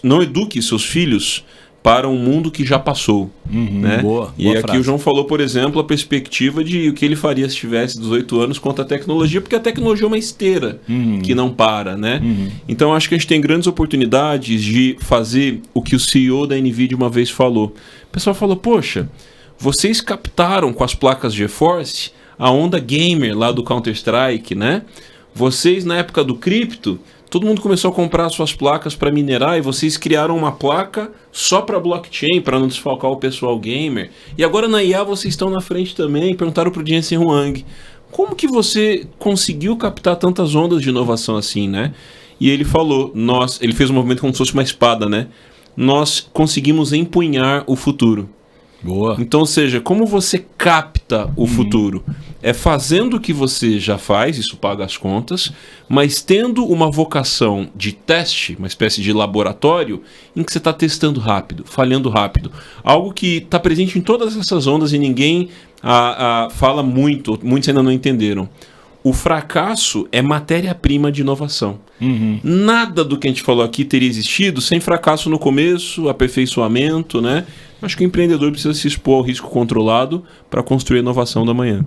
não eduque seus filhos para um mundo que já passou. Né? Boa aqui frase. O João falou, por exemplo, a perspectiva de o que ele faria se tivesse 18 anos quanto à tecnologia, porque a tecnologia é uma esteira que não para. Né? Então acho que a gente tem grandes oportunidades de fazer o que o CEO da NVIDIA uma vez falou. O pessoal falou, poxa, vocês captaram com as placas GeForce a onda gamer lá do Counter-Strike, né? Vocês, na época do cripto, todo mundo começou a comprar suas placas para minerar e vocês criaram uma placa só para blockchain, para não desfalcar o pessoal gamer. E agora na IA vocês estão na frente também. Perguntaram para o Jensen Huang, como que você conseguiu captar tantas ondas de inovação assim, né? E ele falou, ele fez um movimento como se fosse uma espada, né? Nós conseguimos empunhar o futuro. Boa. Então, ou seja, como você capta o futuro? É fazendo o que você já faz, isso paga as contas, mas tendo uma vocação de teste, uma espécie de laboratório, em que você está testando rápido, falhando rápido. Algo que está presente em todas essas ondas e ninguém fala muito, muitos ainda não entenderam. O fracasso é matéria-prima de inovação. Nada do que a gente falou aqui teria existido sem fracasso no começo, aperfeiçoamento, né? Acho que o empreendedor precisa se expor ao risco controlado para construir a inovação da manhã.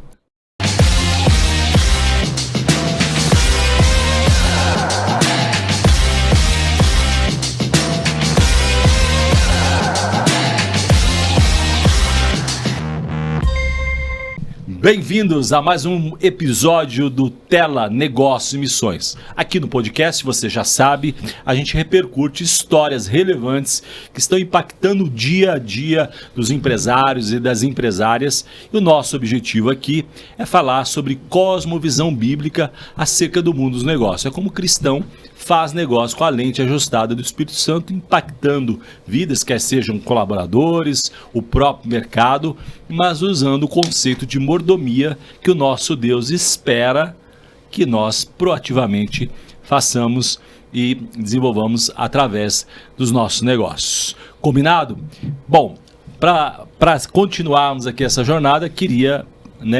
Bem-vindos a mais um episódio do Tela Negócios e Missões. Aqui no podcast, você já sabe, a gente repercute histórias relevantes que estão impactando o dia a dia dos empresários e das empresárias. E o nosso objetivo aqui é falar sobre cosmovisão bíblica acerca do mundo dos negócios. É como cristão faz negócio com a lente ajustada do Espírito Santo, impactando vidas, quer sejam colaboradores, o próprio mercado, mas usando o conceito de mordomia que o nosso Deus espera que nós proativamente façamos e desenvolvamos através dos nossos negócios. Combinado? Bom, para continuarmos aqui essa jornada, queria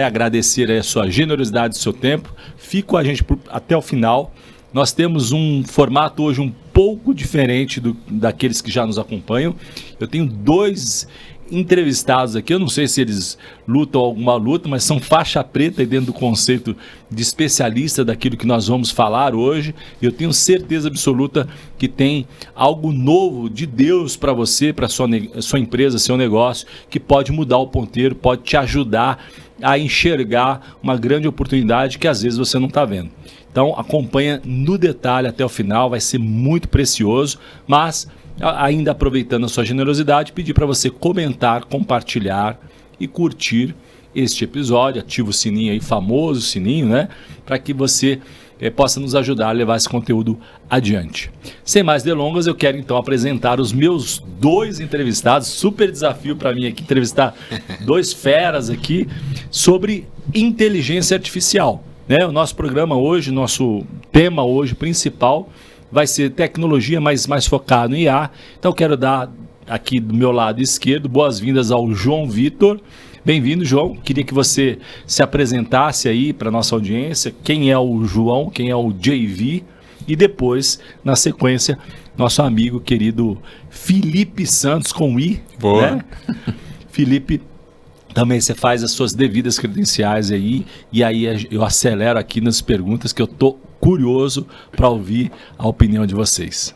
agradecer a sua generosidade, o seu tempo. Fique com a gente até o final. Nós temos um formato hoje um pouco diferente daqueles que já nos acompanham. Eu tenho 2 entrevistados aqui, eu não sei se eles lutam alguma luta, mas são faixa preta dentro do conceito de especialista daquilo que nós vamos falar hoje. Eu tenho certeza absoluta que tem algo novo de Deus para você, para sua empresa, seu negócio, que pode mudar o ponteiro, pode te ajudar a enxergar uma grande oportunidade que às vezes você não está vendo. Então acompanha no detalhe até o final, vai ser muito precioso, mas ainda aproveitando a sua generosidade, pedir para você comentar, compartilhar e curtir este episódio, ativa o sininho aí, famoso sininho, né? Para que você possa nos ajudar a levar esse conteúdo adiante. Sem mais delongas, eu quero então apresentar os meus 2 entrevistados, super desafio para mim aqui, entrevistar 2 feras aqui sobre inteligência artificial. O nosso programa hoje, nosso tema hoje principal vai ser tecnologia, mas mais focado em IA. Então eu quero dar aqui do meu lado esquerdo boas-vindas ao João Vitor. Bem-vindo, João. Queria que você se apresentasse aí para a nossa audiência. Quem é o João, quem é o JV? E depois, na sequência, nosso amigo querido Felipe Santos com I. Boa. Né? Felipe, também você faz as suas devidas credenciais aí, e aí eu acelero aqui nas perguntas que eu tô curioso para ouvir a opinião de vocês.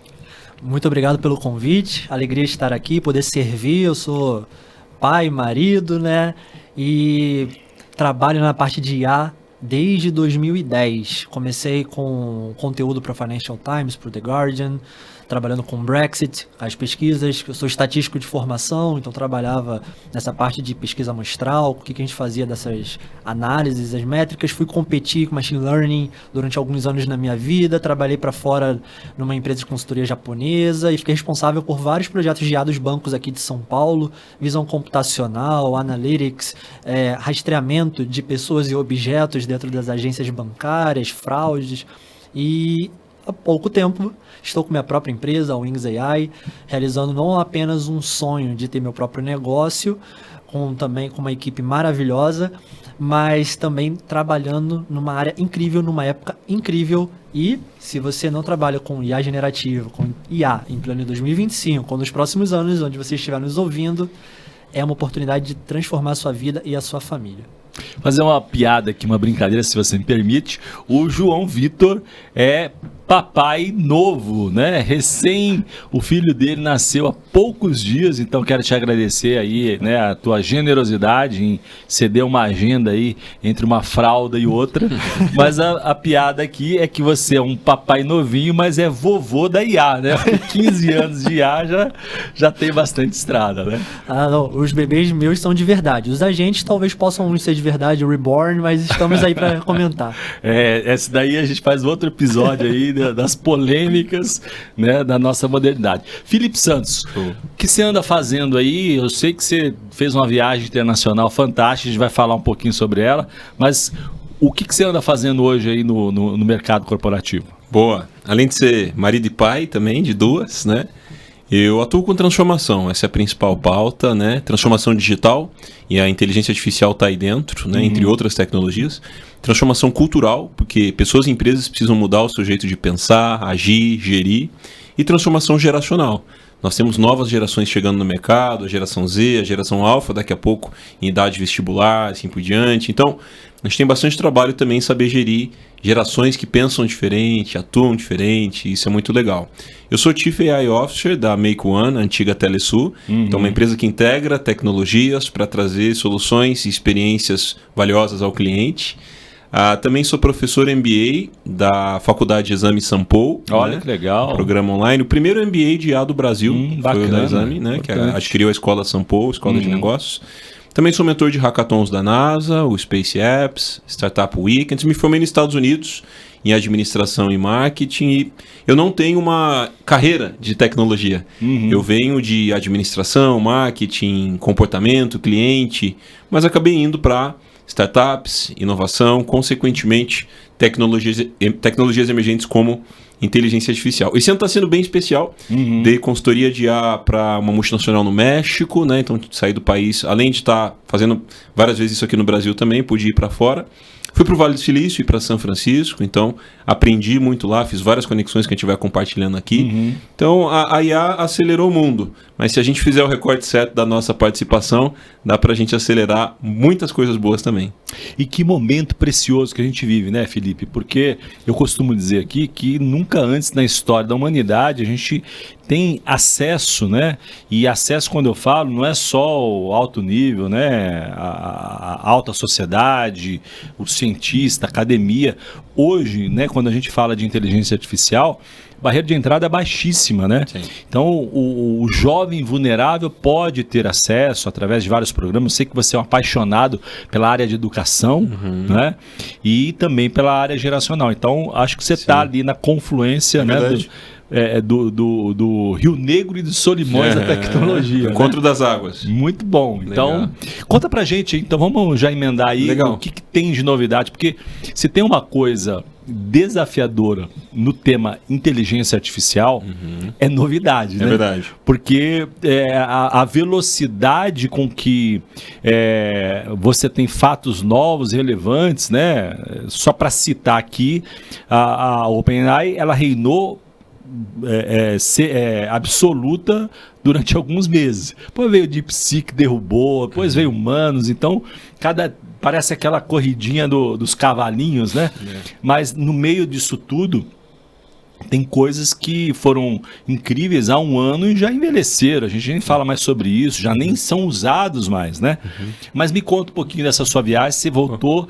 Muito obrigado pelo convite, alegria de estar aqui, poder servir. Eu sou pai, marido, né? E trabalho na parte de IA desde 2010. Comecei com conteúdo para o Financial Times, para o The Guardian, trabalhando com Brexit, as pesquisas. Eu sou estatístico de formação, então trabalhava nessa parte de pesquisa amostral, o que a gente fazia dessas análises, as métricas. Fui competir com Machine Learning durante alguns anos na minha vida, trabalhei para fora numa empresa de consultoria japonesa e fiquei responsável por vários projetos de IA dos bancos aqui de São Paulo, visão computacional, analytics, rastreamento de pessoas e objetos dentro das agências bancárias, fraudes. E há pouco tempo estou com minha própria empresa, a Wings AI, realizando não apenas um sonho de ter meu próprio negócio, também com uma equipe maravilhosa, mas também trabalhando numa área incrível, numa época incrível. E se você não trabalha com IA generativo, com IA em plano de 2025, ou nos próximos anos, onde você estiver nos ouvindo, é uma oportunidade de transformar a sua vida e a sua família. Fazer uma piada aqui, uma brincadeira, se você me permite. O João Vitor é papai novo, né? O filho dele nasceu há poucos dias, então quero te agradecer aí, né, a tua generosidade em ceder uma agenda aí entre uma fralda e outra. Mas a piada aqui é que você é um papai novinho, mas é vovô da IA, né? 15 anos de IA já tem bastante estrada, né? Ah, não, os bebês meus são de verdade. Os agentes talvez possam não ser de verdade, o Reborn, mas estamos aí para comentar. Esse daí a gente faz outro episódio aí das polêmicas, né, da nossa modernidade. Felipe Santos, o que você anda fazendo aí? Eu sei que você fez uma viagem internacional fantástica, a gente vai falar um pouquinho sobre ela, mas o que você anda fazendo hoje aí no mercado corporativo? Boa. Além de ser marido e pai também, de duas, né? Eu atuo com transformação, essa é a principal pauta, né? Transformação digital, e a inteligência artificial está aí dentro, né? Entre outras tecnologias. Transformação cultural, porque pessoas e empresas precisam mudar o seu jeito de pensar, agir, gerir. E transformação geracional. Nós temos novas gerações chegando no mercado, a geração Z, a geração Alpha, daqui a pouco em idade vestibular, assim por diante. Então, a gente tem bastante trabalho também em saber gerir gerações que pensam diferente, atuam diferente, isso é muito legal. Eu sou Chief AI Officer da Make One, a antiga Telesul, então uma empresa que integra tecnologias para trazer soluções e experiências valiosas ao cliente. Também sou professor MBA da Faculdade de Exame Sampo. Olha, né? Que legal. Programa online. O primeiro MBA de IA do Brasil foi o da Exame, né? Que adquiriu a escola Sampo, Escola de Negócios. Também sou mentor de hackathons da NASA, o Space Apps, Startup Weekends. Me formei nos Estados Unidos em administração e marketing. E eu não tenho uma carreira de tecnologia. Eu venho de administração, marketing, comportamento, cliente, mas acabei indo para startups, inovação, consequentemente tecnologias emergentes como inteligência artificial. Esse ano está sendo bem especial. Dei consultoria de IA para uma multinacional no México, né? Então saí do país, além de estar fazendo várias vezes isso aqui no Brasil também, pude ir para fora. Fui para o Vale do Silício e para São Francisco, então aprendi muito lá, fiz várias conexões que a gente vai compartilhando aqui. Então a IA acelerou o mundo, mas se a gente fizer o recorte certo da nossa participação, dá para a gente acelerar muitas coisas boas também. E que momento precioso que a gente vive, né, Felipe? Porque eu costumo dizer aqui que nunca antes na história da humanidade a gente tem acesso, né? E acesso, quando eu falo, não é só o alto nível, né? A alta sociedade, o cientista, a academia. Hoje, né, quando a gente fala de inteligência artificial, a barreira de entrada é baixíssima, né? Sim. Então, o jovem vulnerável pode ter acesso através de vários programas. Eu sei que você é um apaixonado pela área de educação, né? E também pela área geracional. Então, acho que você está ali na confluência, né? Do Rio Negro e dos Solimões da tecnologia. Encontro das águas. Muito bom. Então, conta pra gente. Então, vamos já emendar aí o que tem de novidade. Porque se tem uma coisa desafiadora no tema inteligência artificial, é novidade, né? É verdade. Porque a velocidade com que você tem fatos novos, relevantes, né? Só para citar aqui, a OpenAI, ela reinou absoluta durante alguns meses. Depois veio o DeepSeek, derrubou, depois veio humanos, então parece aquela corridinha dos cavalinhos, né? Mas no meio disso tudo tem coisas que foram incríveis há um ano e já envelheceram. A gente nem fala mais sobre isso, já nem são usados mais, né? Mas me conta um pouquinho dessa sua viagem. Você voltou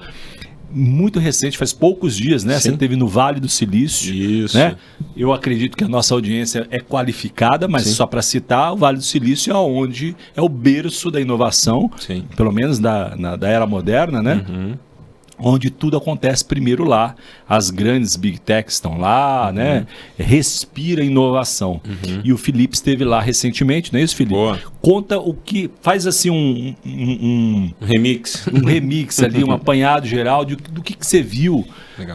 muito recente, faz poucos dias, né? Sim. Você esteve no Vale do Silício. Isso. Né? Eu acredito que a nossa audiência é qualificada, mas só para citar, o Vale do Silício é onde é o berço da inovação, pelo menos da era moderna, né? Onde tudo acontece primeiro lá. As grandes Big Techs estão lá, né? Respira inovação. E o Felipe esteve lá recentemente, não é isso, Felipe? Boa. Conta o que... Faz assim um remix. Um remix ali, um apanhado geral do que você viu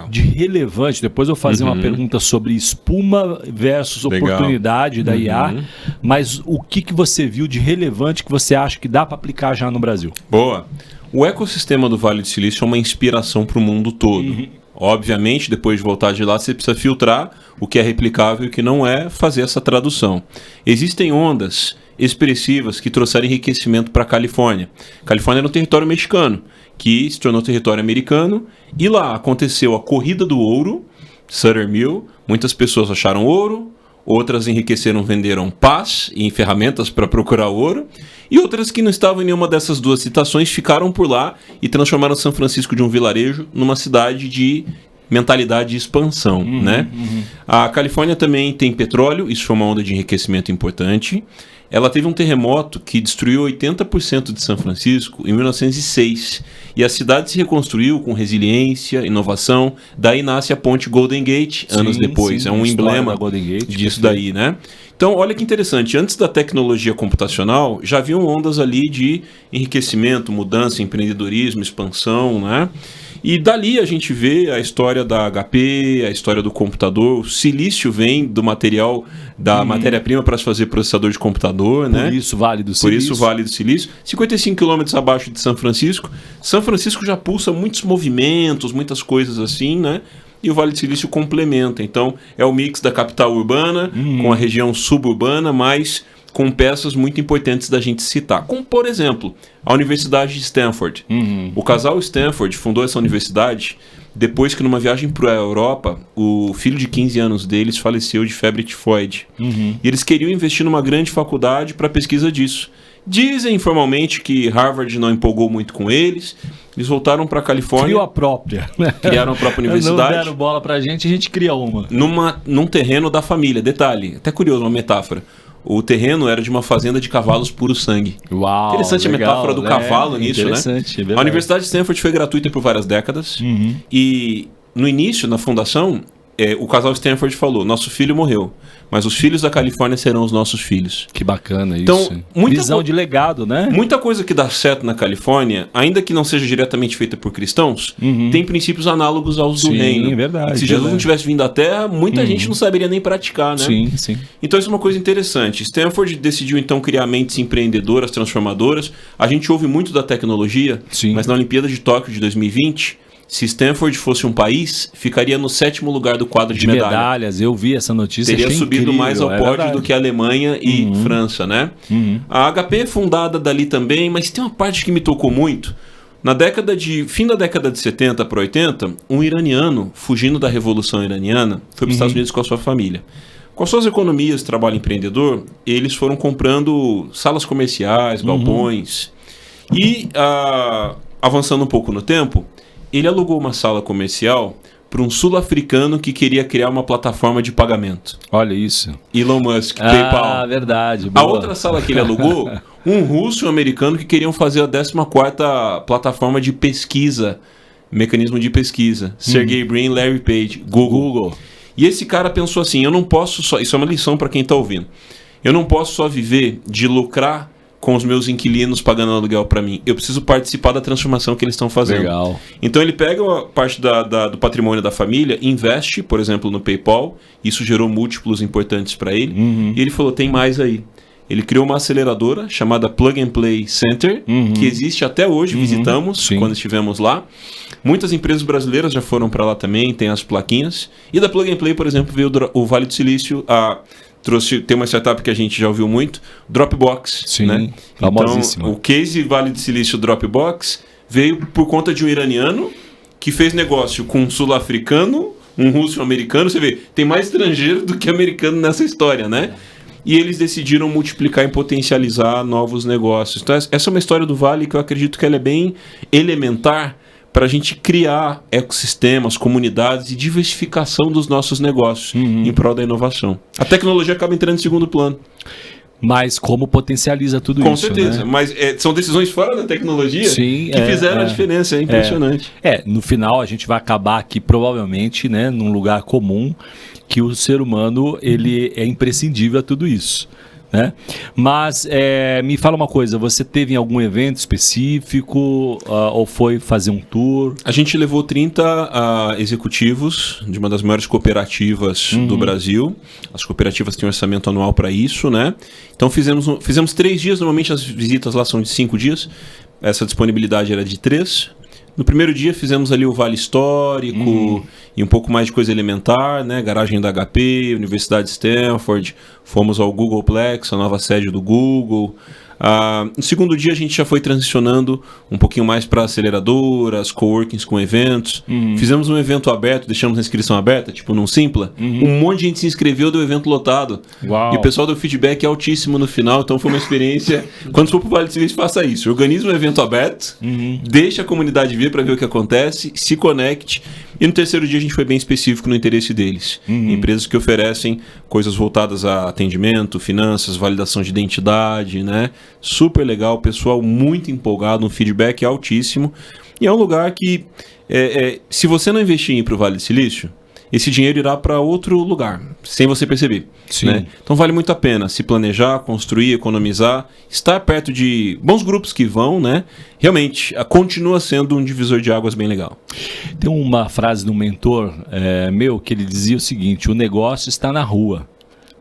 de relevante. Depois eu vou fazer uma pergunta sobre espuma versus oportunidade da IA. Mas o que você viu de relevante que você acha que dá para aplicar já no Brasil? Boa. O ecossistema do Vale do Silício é uma inspiração para o mundo todo. Obviamente, depois de voltar de lá, você precisa filtrar o que é replicável e o que não é, fazer essa tradução. Existem ondas expressivas que trouxeram enriquecimento para a Califórnia. Califórnia era um território mexicano, que se tornou território americano, e lá aconteceu a corrida do ouro, Sutter Mill, muitas pessoas acharam ouro, outras enriqueceram, venderam pás e ferramentas para procurar ouro, e outras que não estavam em nenhuma dessas duas citações ficaram por lá e transformaram São Francisco de um vilarejo numa cidade de mentalidade de expansão, né? A Califórnia também tem petróleo, isso foi uma onda de enriquecimento importante. Ela teve um terremoto que destruiu 80% de São Francisco em 1906. E a cidade se reconstruiu com resiliência, inovação. Daí nasce a ponte Golden Gate, anos depois. É um emblema disso daí, né? Então, olha que interessante. Antes da tecnologia computacional, já haviam ondas ali de enriquecimento, mudança, empreendedorismo, expansão, né? E dali a gente vê a história da HP, a história do computador. O silício vem do material, da matéria-prima para se fazer processador de computador, né? Por isso, Vale do Silício. Por isso, Vale do Silício. 55 quilômetros abaixo de São Francisco. São Francisco já pulsa muitos movimentos, muitas coisas assim, né? E o Vale do Silício complementa. Então, é o mix da capital urbana com a região suburbana, mas com peças muito importantes da gente citar. Como, por exemplo, a Universidade de Stanford. O casal Stanford fundou essa universidade depois que, numa viagem para a Europa, o filho de 15 anos deles faleceu de febre tifoide. E eles queriam investir numa grande faculdade para pesquisa disso. Dizem informalmente que Harvard não empolgou muito com eles. Eles voltaram para a Califórnia. Criou a própria. Criaram a própria universidade. Não deram bola pra gente, a gente cria uma. Num terreno da família. Detalhe, até curioso, uma metáfora. O terreno era de uma fazenda de cavalos puro sangue. Uau, interessante legal, a metáfora do cavalo nisso, né? É a Universidade de Stanford foi gratuita por várias décadas. E no início, na fundação, o casal Stanford falou: nosso filho morreu, mas os filhos da Califórnia serão os nossos filhos. Que bacana isso. Então, visão de legado, né? Muita coisa que dá certo na Califórnia, ainda que não seja diretamente feita por cristãos, tem princípios análogos aos do reino. Sim, verdade. Se Jesus não tivesse vindo à Terra, muita gente não saberia nem praticar, né? Sim, sim. Então isso é uma coisa interessante. Stanford decidiu então criar mentes empreendedoras, transformadoras. A gente ouve muito da tecnologia, mas na Olimpíada de Tóquio de 2020... se Stanford fosse um país, ficaria no 7º lugar do quadro de medalhas. Eu vi essa notícia. Teria subido mais ao pódio do que a Alemanha e França, né? A HP é fundada dali também, mas tem uma parte que me tocou muito. Fim da década de 70 para 80, um iraniano, fugindo da Revolução Iraniana, foi para os Estados Unidos com a sua família. Com as suas economias de trabalho empreendedor, eles foram comprando salas comerciais, galpões. E, avançando um pouco no tempo, ele alugou uma sala comercial para um sul-africano que queria criar uma plataforma de pagamento. Olha isso. Elon Musk, PayPal. Ah, verdade. Boa. A outra sala que ele alugou, um russo e um americano que queriam fazer a 14ª plataforma de pesquisa, mecanismo de pesquisa. Sergey Brin, Larry Page, Google. E esse cara pensou assim, eu não posso só... Isso é uma lição para quem está ouvindo. Eu não posso só viver de lucrar com os meus inquilinos pagando aluguel para mim. Eu preciso participar da transformação que eles estão fazendo. Legal. Então ele pega uma parte do patrimônio da família, investe, por exemplo, no PayPal. Isso gerou múltiplos importantes para ele. E ele falou, tem mais aí. Ele criou uma aceleradora chamada Plug and Play Center, que existe até hoje, visitamos quando estivemos lá. Muitas empresas brasileiras já foram para lá também, tem as plaquinhas. E da Plug and Play, por exemplo, veio o Vale do Silício, tem uma startup que a gente já ouviu muito, Dropbox. Sim, né? famosíssima. Então, o case Vale do Silício Dropbox veio por conta de um iraniano que fez negócio com um sul-africano, um russo e um americano. Você vê, tem mais estrangeiro do que americano nessa história, né? E eles decidiram multiplicar e potencializar novos negócios. Então, essa é uma história do Vale que eu acredito que ela é bem elementar para a gente criar ecossistemas, comunidades e diversificação dos nossos negócios em prol da inovação. A tecnologia acaba entrando em segundo plano. Mas como potencializa tudo Com isso, certeza, né? Mas são decisões fora da tecnologia que fizeram a diferença, é impressionante. No final a gente vai acabar aqui provavelmente, né, num lugar comum que o ser humano ele é imprescindível a tudo isso. né? Mas me fala uma coisa, você teve algum evento específico ou foi fazer um tour? A gente levou 30 executivos de uma das maiores cooperativas do Brasil. As cooperativas têm um orçamento anual para isso, né? Então fizemos 3 dias, normalmente as visitas lá são de 5 dias. Essa disponibilidade era de 3. No primeiro dia fizemos ali o Vale Histórico e um pouco mais de coisa elementar, né? Garagem da HP, Universidade de Stanford, fomos ao Googleplex, a nova sede do Google. No segundo dia a gente já foi transicionando um pouquinho mais para aceleradoras, coworkings com eventos. Fizemos um evento aberto, deixamos a inscrição aberta, tipo num Simpla. Um monte de gente se inscreveu, deu evento lotado. Uau. E o pessoal deu feedback altíssimo no final, então foi uma experiência. Quando for pro Vale do Silício, faça isso. Organize um evento aberto, deixa a comunidade vir para ver o que acontece, se conecte. E no terceiro dia a gente foi bem específico no interesse deles. Empresas que oferecem coisas voltadas a atendimento, finanças, validação de identidade, né? Super legal, pessoal muito empolgado, um feedback altíssimo. E é um lugar que, se você não investir em ir para o Vale do Silício, esse dinheiro irá para outro lugar, sem você perceber. Né? Então vale muito a pena se planejar, construir, economizar, estar perto de bons grupos que vão, né? Realmente, continua sendo um divisor de águas bem legal. Tem uma frase de um mentor meu que ele dizia o seguinte: o negócio está na rua.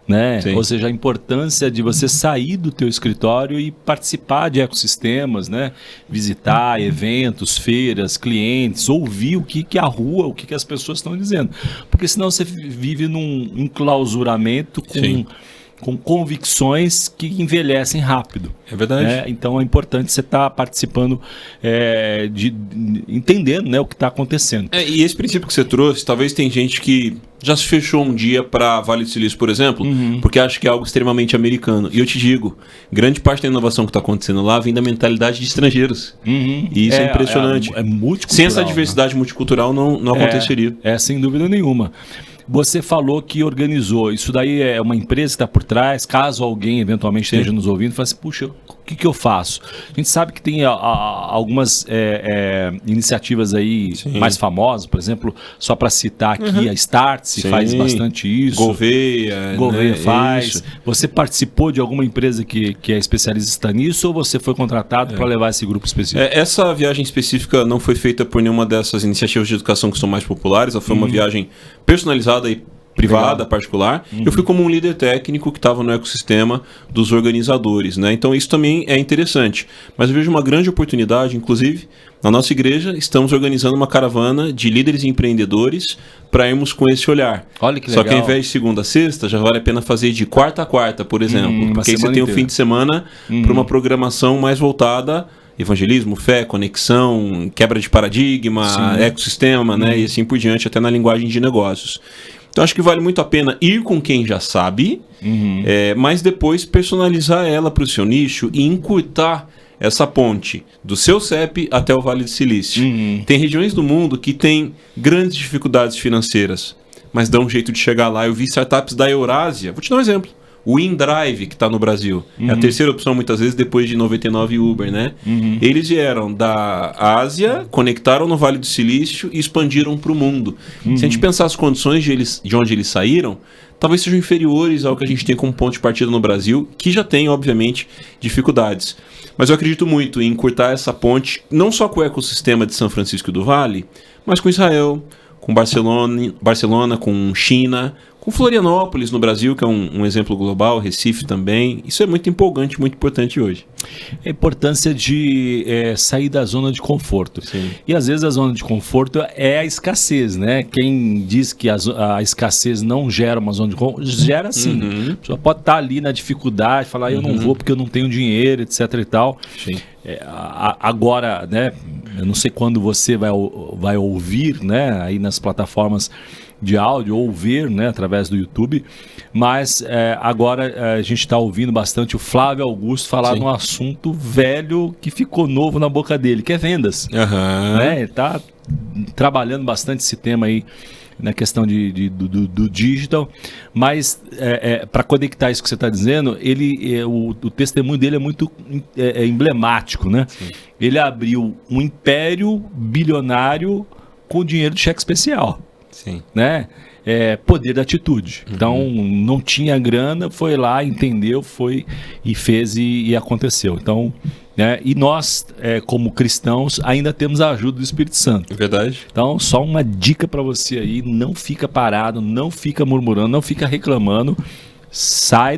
Né? Ou seja, a importância de você sair do teu escritório e participar de ecossistemas, né? Visitar eventos, feiras, clientes, ouvir o que a rua, o que as pessoas estão dizendo. Porque senão você vive num enclausuramento com convicções que envelhecem rápido. É verdade. Então é importante você estar participando, entendendo, né, o que está acontecendo. E esse princípio que você trouxe, talvez tem gente que já se fechou um dia para Vale do Silício, por exemplo, porque acha que é algo extremamente americano. E eu te digo, grande parte da inovação que está acontecendo lá vem da mentalidade de estrangeiros. E isso é impressionante. É multicultural. Sem essa diversidade multicultural não aconteceria. Sem dúvida nenhuma. Você falou que organizou. Isso daí é uma empresa que está por trás. Caso alguém eventualmente esteja nos ouvindo, fala assim, puxa, o que eu faço? A gente sabe que tem algumas iniciativas aí mais famosas, por exemplo, só para citar aqui, a Startse faz bastante isso. Gouveia, né? faz. Isso. Você participou de alguma empresa que é especialista nisso ou você foi contratado para levar esse grupo específico? Essa viagem específica não foi feita por nenhuma dessas iniciativas de educação que são mais populares. Ela foi uma viagem personalizada e privada, particular. Eu fui como um líder técnico que estava no ecossistema dos organizadores, né? Então isso também é interessante. Mas eu vejo uma grande oportunidade, inclusive, na nossa igreja, estamos organizando uma caravana de líderes e empreendedores para irmos com esse olhar. Olha que legal. Só que ao invés de segunda a sexta, já vale a pena fazer de quarta a quarta, por exemplo. Porque aí você tem o fim de semana para uma programação mais voltada evangelismo, fé, conexão, quebra de paradigma, ecossistema, né? E assim por diante, até na linguagem de negócios. Então acho que vale muito a pena ir com quem já sabe, mas depois personalizar ela para o seu nicho e encurtar essa ponte do seu CEP até o Vale do Silício. Tem regiões do mundo que têm grandes dificuldades financeiras, mas dão um jeito de chegar lá. Eu vi startups da Eurásia, vou te dar um exemplo. O InDrive, que está no Brasil, é a terceira opção muitas vezes depois de 99 e Uber, né? Eles vieram da Ásia, conectaram no Vale do Silício e expandiram para o mundo. Se a gente pensar as condições de onde eles saíram, talvez sejam inferiores ao que a gente tem como ponto de partida no Brasil, que já tem, obviamente, dificuldades. Mas eu acredito muito em encurtar essa ponte, não só com o ecossistema de São Francisco do Vale, mas com Israel, com Barcelona, com China, com Florianópolis no Brasil, que é um exemplo global, Recife também. Isso é muito empolgante, muito importante hoje. A importância de sair da zona de conforto. Sim. E às vezes a zona de conforto é a escassez, né? Quem diz que a escassez não gera uma zona de conforto, gera sim. A pessoa pode estar ali na dificuldade, falar eu não vou porque eu não tenho dinheiro, etc e tal. Sim. Agora, né? Eu não sei quando você vai ouvir, né? Aí nas plataformas de áudio ou ver, né, através do YouTube, mas agora a gente está ouvindo bastante o Flávio Augusto falar num assunto velho que ficou novo na boca dele, que é vendas. Né? Ele está trabalhando bastante esse tema aí na questão do digital, mas para conectar isso que você está dizendo, o testemunho dele é muito emblemático, né? Sim. Ele abriu um império bilionário com dinheiro de cheque especial. Sim. Né? poder da atitude. Então, não tinha grana, foi lá, entendeu, foi e fez e aconteceu. Então, né, e nós, como cristãos, ainda temos a ajuda do Espírito Santo. Verdade. Então, só uma dica para você aí, não fica parado, não fica murmurando, não fica reclamando, sai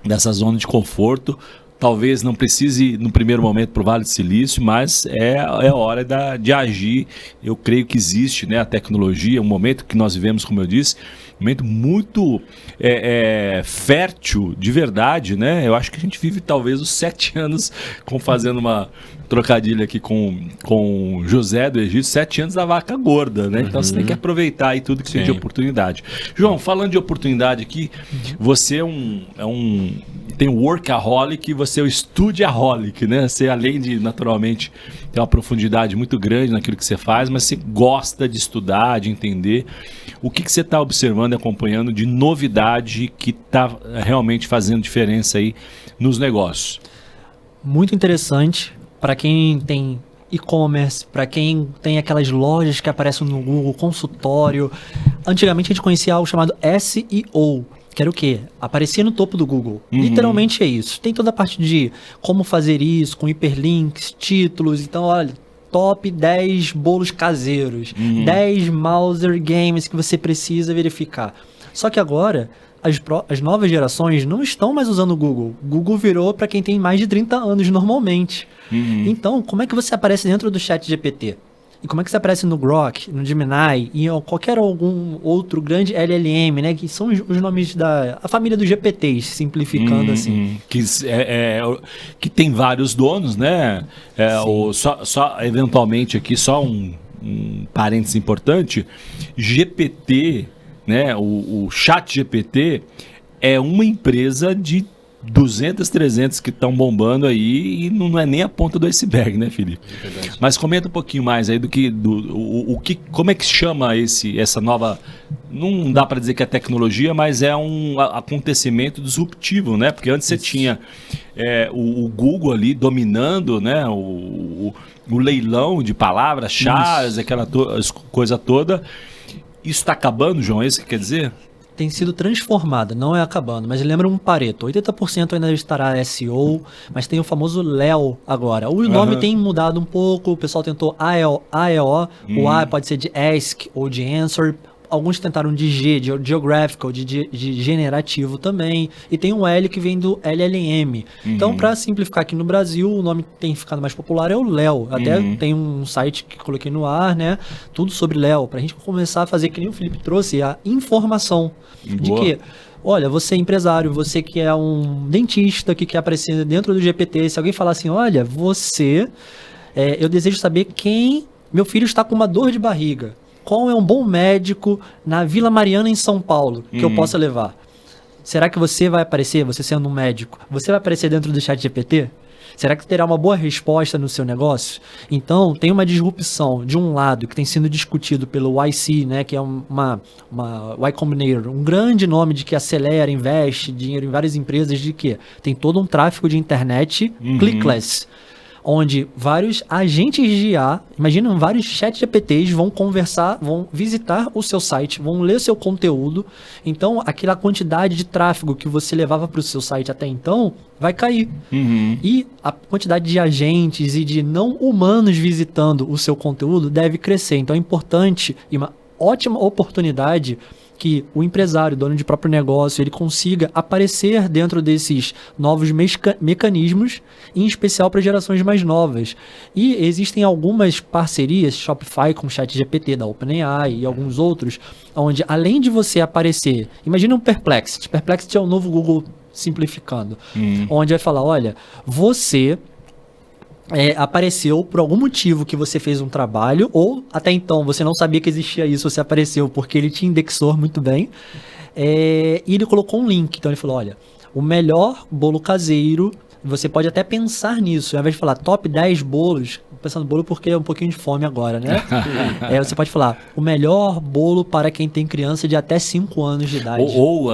dessa zona de conforto. Talvez não precise, no primeiro momento, para o Vale do Silício, mas é hora de agir. Eu creio que existe, né, a tecnologia, um momento que nós vivemos, como eu disse, um momento muito fértil, de verdade, né? Eu acho que a gente vive talvez os 7 anos, fazendo uma trocadilha aqui com José do Egito, 7 anos da vaca gorda, né? Então você tem que aproveitar aí tudo que tem de oportunidade. João, falando de oportunidade aqui, você tem um workaholic e você é o studiaholic, né? Você, além de, naturalmente, ter uma profundidade muito grande naquilo que você faz, mas você gosta de estudar, de entender. O que você está observando e acompanhando de novidade que está realmente fazendo diferença aí nos negócios? Muito interessante para quem tem e-commerce, para quem tem aquelas lojas que aparecem no Google, consultório. Antigamente a gente conhecia algo chamado SEO, que era o quê? Aparecia no topo do Google. Literalmente é isso. Tem toda a parte de como fazer isso, com hiperlinks, títulos. Então, olha, top 10 bolos caseiros, 10 Mouser Games que você precisa verificar. Só que agora, as novas gerações não estão mais usando o Google. Google virou para quem tem mais de 30 anos normalmente. Então, como é que você aparece dentro do ChatGPT? E como é que você aparece no Grok, no Gemini e qualquer algum outro grande LLM, né? Que são os nomes a família dos GPTs, simplificando assim. Que tem vários donos, né? Só eventualmente aqui, só um parênteses importante, GPT, né? O ChatGPT é uma empresa de 200, 300 que estão bombando aí e não é nem a ponta do iceberg, né, Felipe? Mas comenta um pouquinho mais aí como é que chama essa nova, não dá para dizer que é tecnologia, mas é um acontecimento disruptivo, né? Porque antes você tinha o Google ali dominando, né, o leilão de palavras-chave, aquela coisa toda. Isso está acabando, João? É isso que quer dizer? Tem sido transformada, não é acabando, mas lembra um Pareto. 80% ainda estará SEO, mas tem o famoso LEO agora. O nome tem mudado um pouco, o pessoal tentou AEO, o A pode ser de Ask ou de Answer. Alguns tentaram de G, de Geographical, de generativo também. E tem um L que vem do LLM. Então, para simplificar aqui no Brasil, o nome que tem ficado mais popular é o Léo. Até tem um site que coloquei no ar, né? Tudo sobre Léo. Para a gente começar a fazer, que nem o Felipe trouxe, a informação. De que, olha, você é empresário, você que é um dentista, que quer aparecer dentro do GPT. Se alguém falar assim, olha, eu desejo saber meu filho está com uma dor de barriga. Qual é um bom médico na Vila Mariana, em São Paulo, que eu possa levar? Será que você vai aparecer, você sendo um médico, você vai aparecer dentro do ChatGPT? Será que terá uma boa resposta no seu negócio? Então, tem uma disrupção, de um lado, que tem sido discutido pelo YC, né, que é uma Y Combinator, um grande nome de que acelera, investe dinheiro em várias empresas, de que tem todo um tráfego de internet clickless, onde vários agentes de IA, imagina, vários chat GPTs vão conversar, vão visitar o seu site, vão ler seu conteúdo. Então, aquela quantidade de tráfego que você levava para o seu site até então, vai cair. E a quantidade de agentes e de não humanos visitando o seu conteúdo deve crescer. Então, é importante e uma ótima oportunidade que o empresário, dono de próprio negócio, ele consiga aparecer dentro desses novos mecanismos, em especial para gerações mais novas. E existem algumas parcerias, Shopify com o ChatGPT da OpenAI e alguns outros, onde além de você aparecer, imagina um Perplexity. Perplexity é o novo Google simplificando, onde vai falar, olha, você apareceu por algum motivo que você fez um trabalho, ou até então você não sabia que existia isso, você apareceu porque ele te indexou muito bem, e ele colocou um link. Então ele falou, olha, o melhor bolo caseiro, você pode até pensar nisso, ao invés de falar top 10 bolos, pensando no bolo porque é um pouquinho de fome agora, né? Você pode falar, o melhor bolo para quem tem criança de até 5 anos de idade. Ou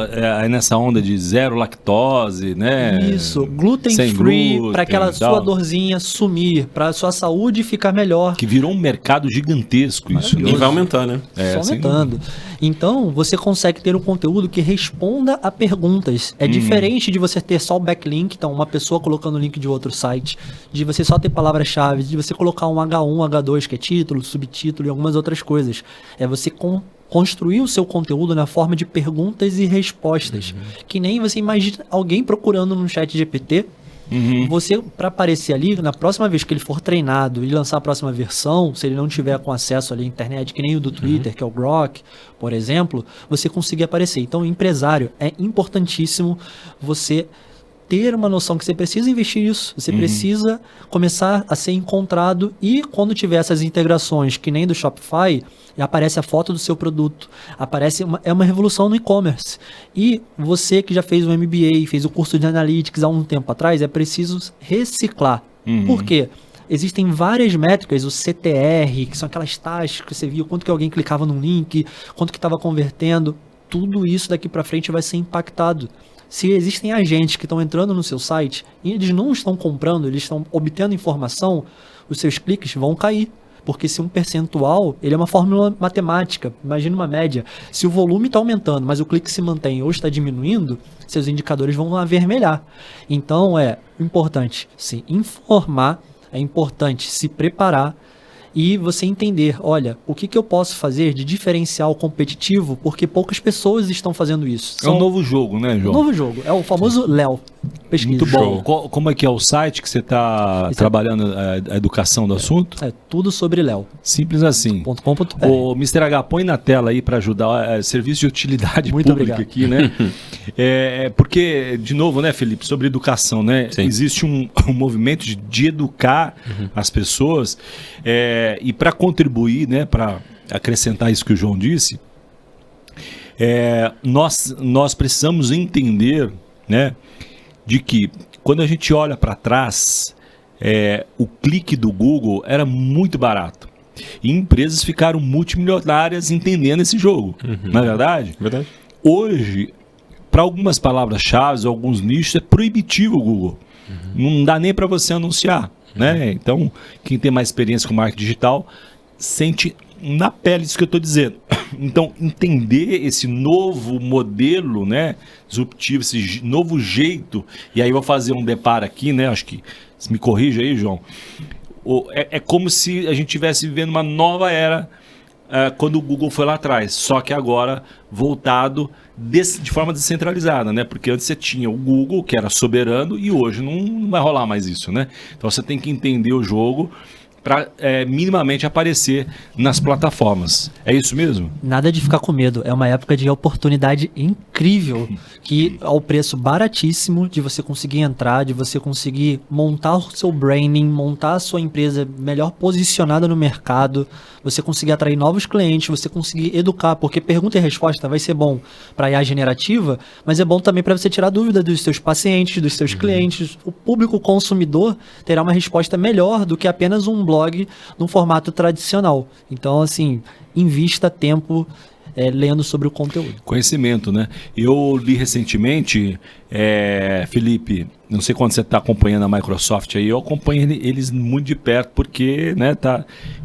nessa onda de zero lactose, né? Isso, gluten free, para aquela sua dorzinha sumir, para sua saúde ficar melhor. Que virou um mercado gigantesco isso. E vai aumentar, né? Só aumentando. Então, você consegue ter um conteúdo que responda a perguntas. É diferente de você ter só o backlink, então uma pessoa colocando o link de outro site, de você só ter palavras-chave, de você colocar um H1, H2, que é título, subtítulo e algumas outras coisas. É você construir o seu conteúdo na forma de perguntas e respostas. Que nem você imagina alguém procurando no chat GPT. Você, para aparecer ali, na próxima vez que ele for treinado e lançar a próxima versão, se ele não tiver com acesso ali à internet, que nem o do Twitter, que é o Grok, por exemplo, você conseguir aparecer. Então, empresário, é importantíssimo você ter uma noção que você precisa investir nisso, você precisa começar a ser encontrado e quando tiver essas integrações, que nem do Shopify, aparece a foto do seu produto, é uma revolução no e-commerce. E você que já fez o MBA, fez o curso de Analytics há um tempo atrás, é preciso reciclar. Por quê? Existem várias métricas, o CTR, que são aquelas taxas que você viu, quanto que alguém clicava num link, quanto que estava convertendo, tudo isso daqui para frente vai ser impactado. Se existem agentes que estão entrando no seu site e eles não estão comprando, eles estão obtendo informação, os seus cliques vão cair. Porque se um percentual, ele é uma fórmula matemática, imagina uma média. Se o volume está aumentando, mas o clique se mantém ou está diminuindo, seus indicadores vão avermelhar. Então é importante se informar, é importante se preparar e você entender, olha, o que eu posso fazer de diferencial competitivo, porque poucas pessoas estão fazendo isso. É um novo jogo, né, João? Novo jogo, é o famoso Léo. Pesquisa. Muito bom. Como é que é o site que você está trabalhando a educação do assunto? É tudo sobre Léo. Simples assim. .com.br. O Mr. H, põe na tela aí para ajudar, serviço de utilidade Muito pública obrigado. aqui, né? Porque, de novo, né, Felipe, sobre educação, né? Sim. Existe um movimento de educar as pessoas e para contribuir, né, para acrescentar isso que o João disse, nós precisamos entender, né, de que quando a gente olha para trás, o clique do Google era muito barato. E empresas ficaram multimilionárias entendendo esse jogo. Não é verdade? Verdade. Hoje, para algumas palavras-chave, alguns nichos, é proibitivo o Google. Não dá nem para você anunciar. Né? Então, quem tem mais experiência com marketing digital sente na pele isso que eu estou dizendo. Então, entender esse novo modelo, né, disruptivo, esse novo jeito, e aí eu vou fazer um deparo aqui, né, acho que, me corrija aí, João, é como se a gente estivesse vivendo uma nova era quando o Google foi lá atrás, só que agora voltado de forma descentralizada, né? Porque antes você tinha o Google, que era soberano, e hoje não vai rolar mais isso, né? Então você tem que entender o jogo para minimamente aparecer nas plataformas. É isso mesmo? Nada de ficar com medo. É uma época de oportunidade incrível, que ao preço baratíssimo de você conseguir entrar, de você conseguir montar o seu branding, montar a sua empresa melhor posicionada no mercado, você conseguir atrair novos clientes, você conseguir educar, porque pergunta e resposta vai ser bom para a IA generativa, mas é bom também para você tirar dúvida dos seus pacientes, dos seus clientes. O público consumidor terá uma resposta melhor do que apenas um blog num formato tradicional. Então, assim, invista tempo lendo sobre o conteúdo. Conhecimento, né? Eu li recentemente, Felipe, não sei quando você está acompanhando a Microsoft aí, eu acompanho eles muito de perto porque, né,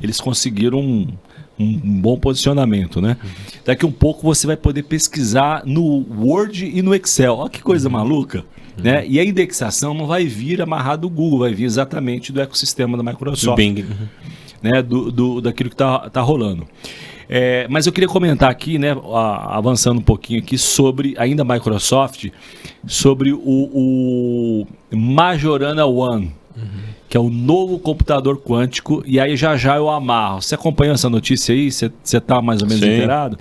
eles conseguiram um bom posicionamento, né? Daqui um pouco você vai poder pesquisar no Word e no Excel. Olha que coisa maluca. Né? E a indexação não vai vir amarrada do Google, vai vir exatamente do ecossistema da Microsoft. Bing. Né? Daquilo que tá rolando. Mas eu queria comentar aqui, né, avançando um pouquinho aqui, sobre ainda a Microsoft, sobre o Majorana One, que é o novo computador quântico, e aí já eu amarro. Você acompanhou essa notícia aí? Você está mais ou menos inteirado?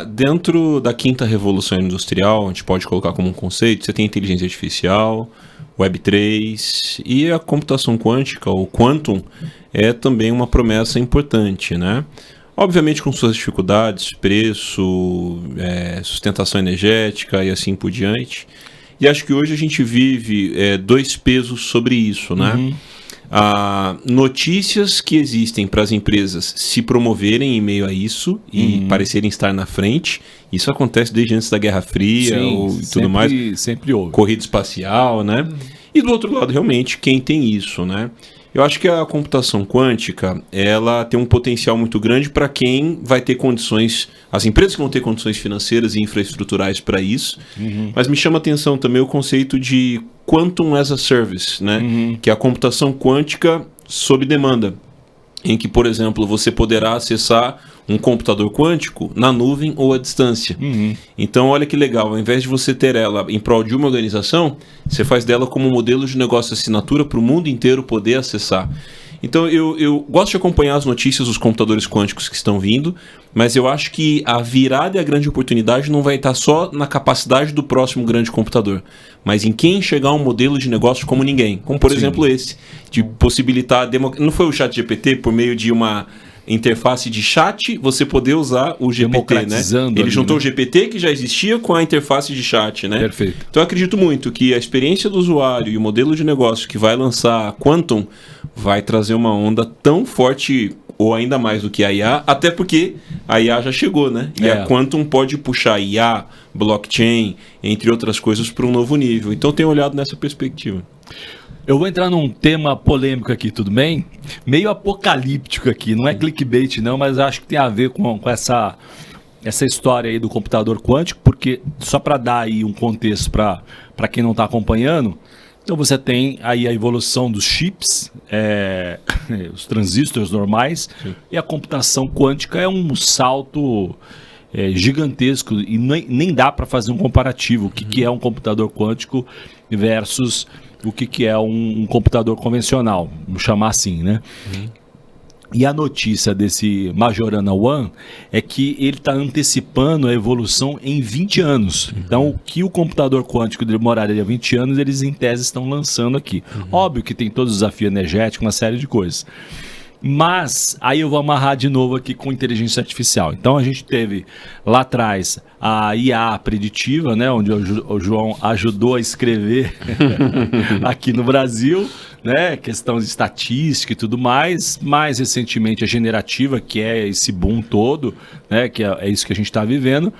Dentro da quinta revolução industrial, a gente pode colocar como um conceito, você tem inteligência artificial, Web3 e a computação quântica, o Quantum, é também uma promessa importante, né? Obviamente com suas dificuldades, preço, sustentação energética e assim por diante. E acho que hoje a gente vive dois pesos sobre isso, né? Notícias que existem para as empresas se promoverem em meio a isso e parecerem estar na frente. Isso acontece desde antes da Guerra Fria e tudo mais. Sempre houve. Corrida espacial, né? E do outro lado, realmente, quem tem isso, né? Eu acho que a computação quântica, ela tem um potencial muito grande para quem vai ter condições, as empresas que vão ter condições financeiras e infraestruturais para isso, mas me chama a atenção também o conceito de Quantum as a Service, né? Que é a computação quântica sob demanda, em que, por exemplo, você poderá acessar um computador quântico na nuvem ou à distância. Então, olha que legal, ao invés de você ter ela em prol de uma organização, você faz dela como um modelo de negócio de assinatura para o mundo inteiro poder acessar. Então, eu gosto de acompanhar as notícias dos computadores quânticos que estão vindo, mas eu acho que a virada e a grande oportunidade não vai estar só na capacidade do próximo grande computador, mas em quem chegar a um modelo de negócio como ninguém. Como, por exemplo, esse, de possibilitar... Não foi o ChatGPT por meio de uma interface de chat, você poder usar o GPT, né? Ele juntou o GPT que já existia com a interface de chat, né? Perfeito. Então eu acredito muito que a experiência do usuário e o modelo de negócio que vai lançar a Quantum vai trazer uma onda tão forte ou ainda mais do que a IA, até porque a IA já chegou, né? E a Quantum pode puxar IA, blockchain, entre outras coisas, para um novo nível. Então eu tenho olhado nessa perspectiva. Eu vou entrar num tema polêmico aqui, tudo bem? Meio apocalíptico aqui, não é clickbait não, mas acho que tem a ver com essa história aí do computador quântico, porque só para dar aí um contexto para quem não está acompanhando, então você tem aí a evolução dos chips, os transistores normais, e a computação quântica é um salto gigantesco e nem dá para fazer um comparativo, o que é um computador quântico versus o que é um computador convencional, vamos chamar assim, né? E a notícia desse Majorana One é que ele está antecipando a evolução em 20 anos. Então, o que o computador quântico demoraria 20 anos, eles em tese estão lançando aqui. Óbvio que tem todo o desafio energético, uma série de coisas. Mas, aí eu vou amarrar de novo aqui com inteligência artificial. Então, a gente teve lá atrás a IA preditiva, né, onde o João ajudou a escrever aqui no Brasil, né, questão de estatística e tudo mais. Mais recentemente a generativa, que é esse boom todo, né, que é isso que a gente está vivendo.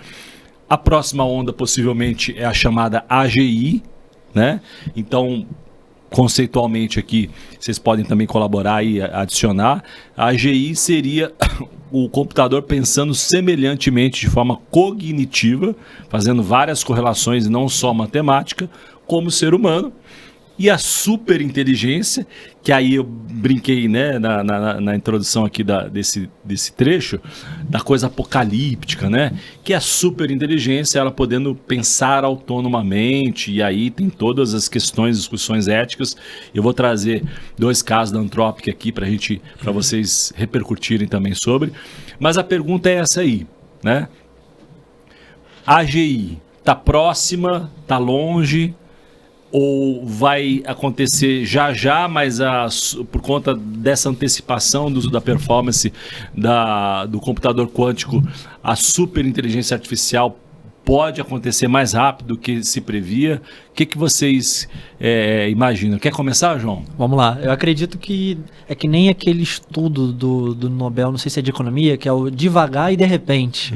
A próxima onda possivelmente é a chamada AGI, né? Então, conceitualmente aqui, vocês podem também colaborar e adicionar. A AGI seria o computador pensando semelhantemente de forma cognitiva, fazendo várias correlações e não só matemática, como o ser humano. E a superinteligência, que aí eu brinquei, né, na introdução aqui desse trecho, da coisa apocalíptica, né? Que é a superinteligência, ela podendo pensar autonomamente, e aí tem todas as questões, discussões éticas. Eu vou trazer 2 casos da Anthropic aqui para vocês repercutirem também sobre. Mas a pergunta é essa aí, né? A AGI está próxima, está longe, ou vai acontecer já, mas por conta dessa antecipação do uso da performance do computador quântico, a superinteligência artificial pode acontecer mais rápido do que se previa? O que vocês imaginam? Quer começar, João? Vamos lá. Eu acredito que é que nem aquele estudo do Nobel, não sei se é de economia, que é o devagar e de repente.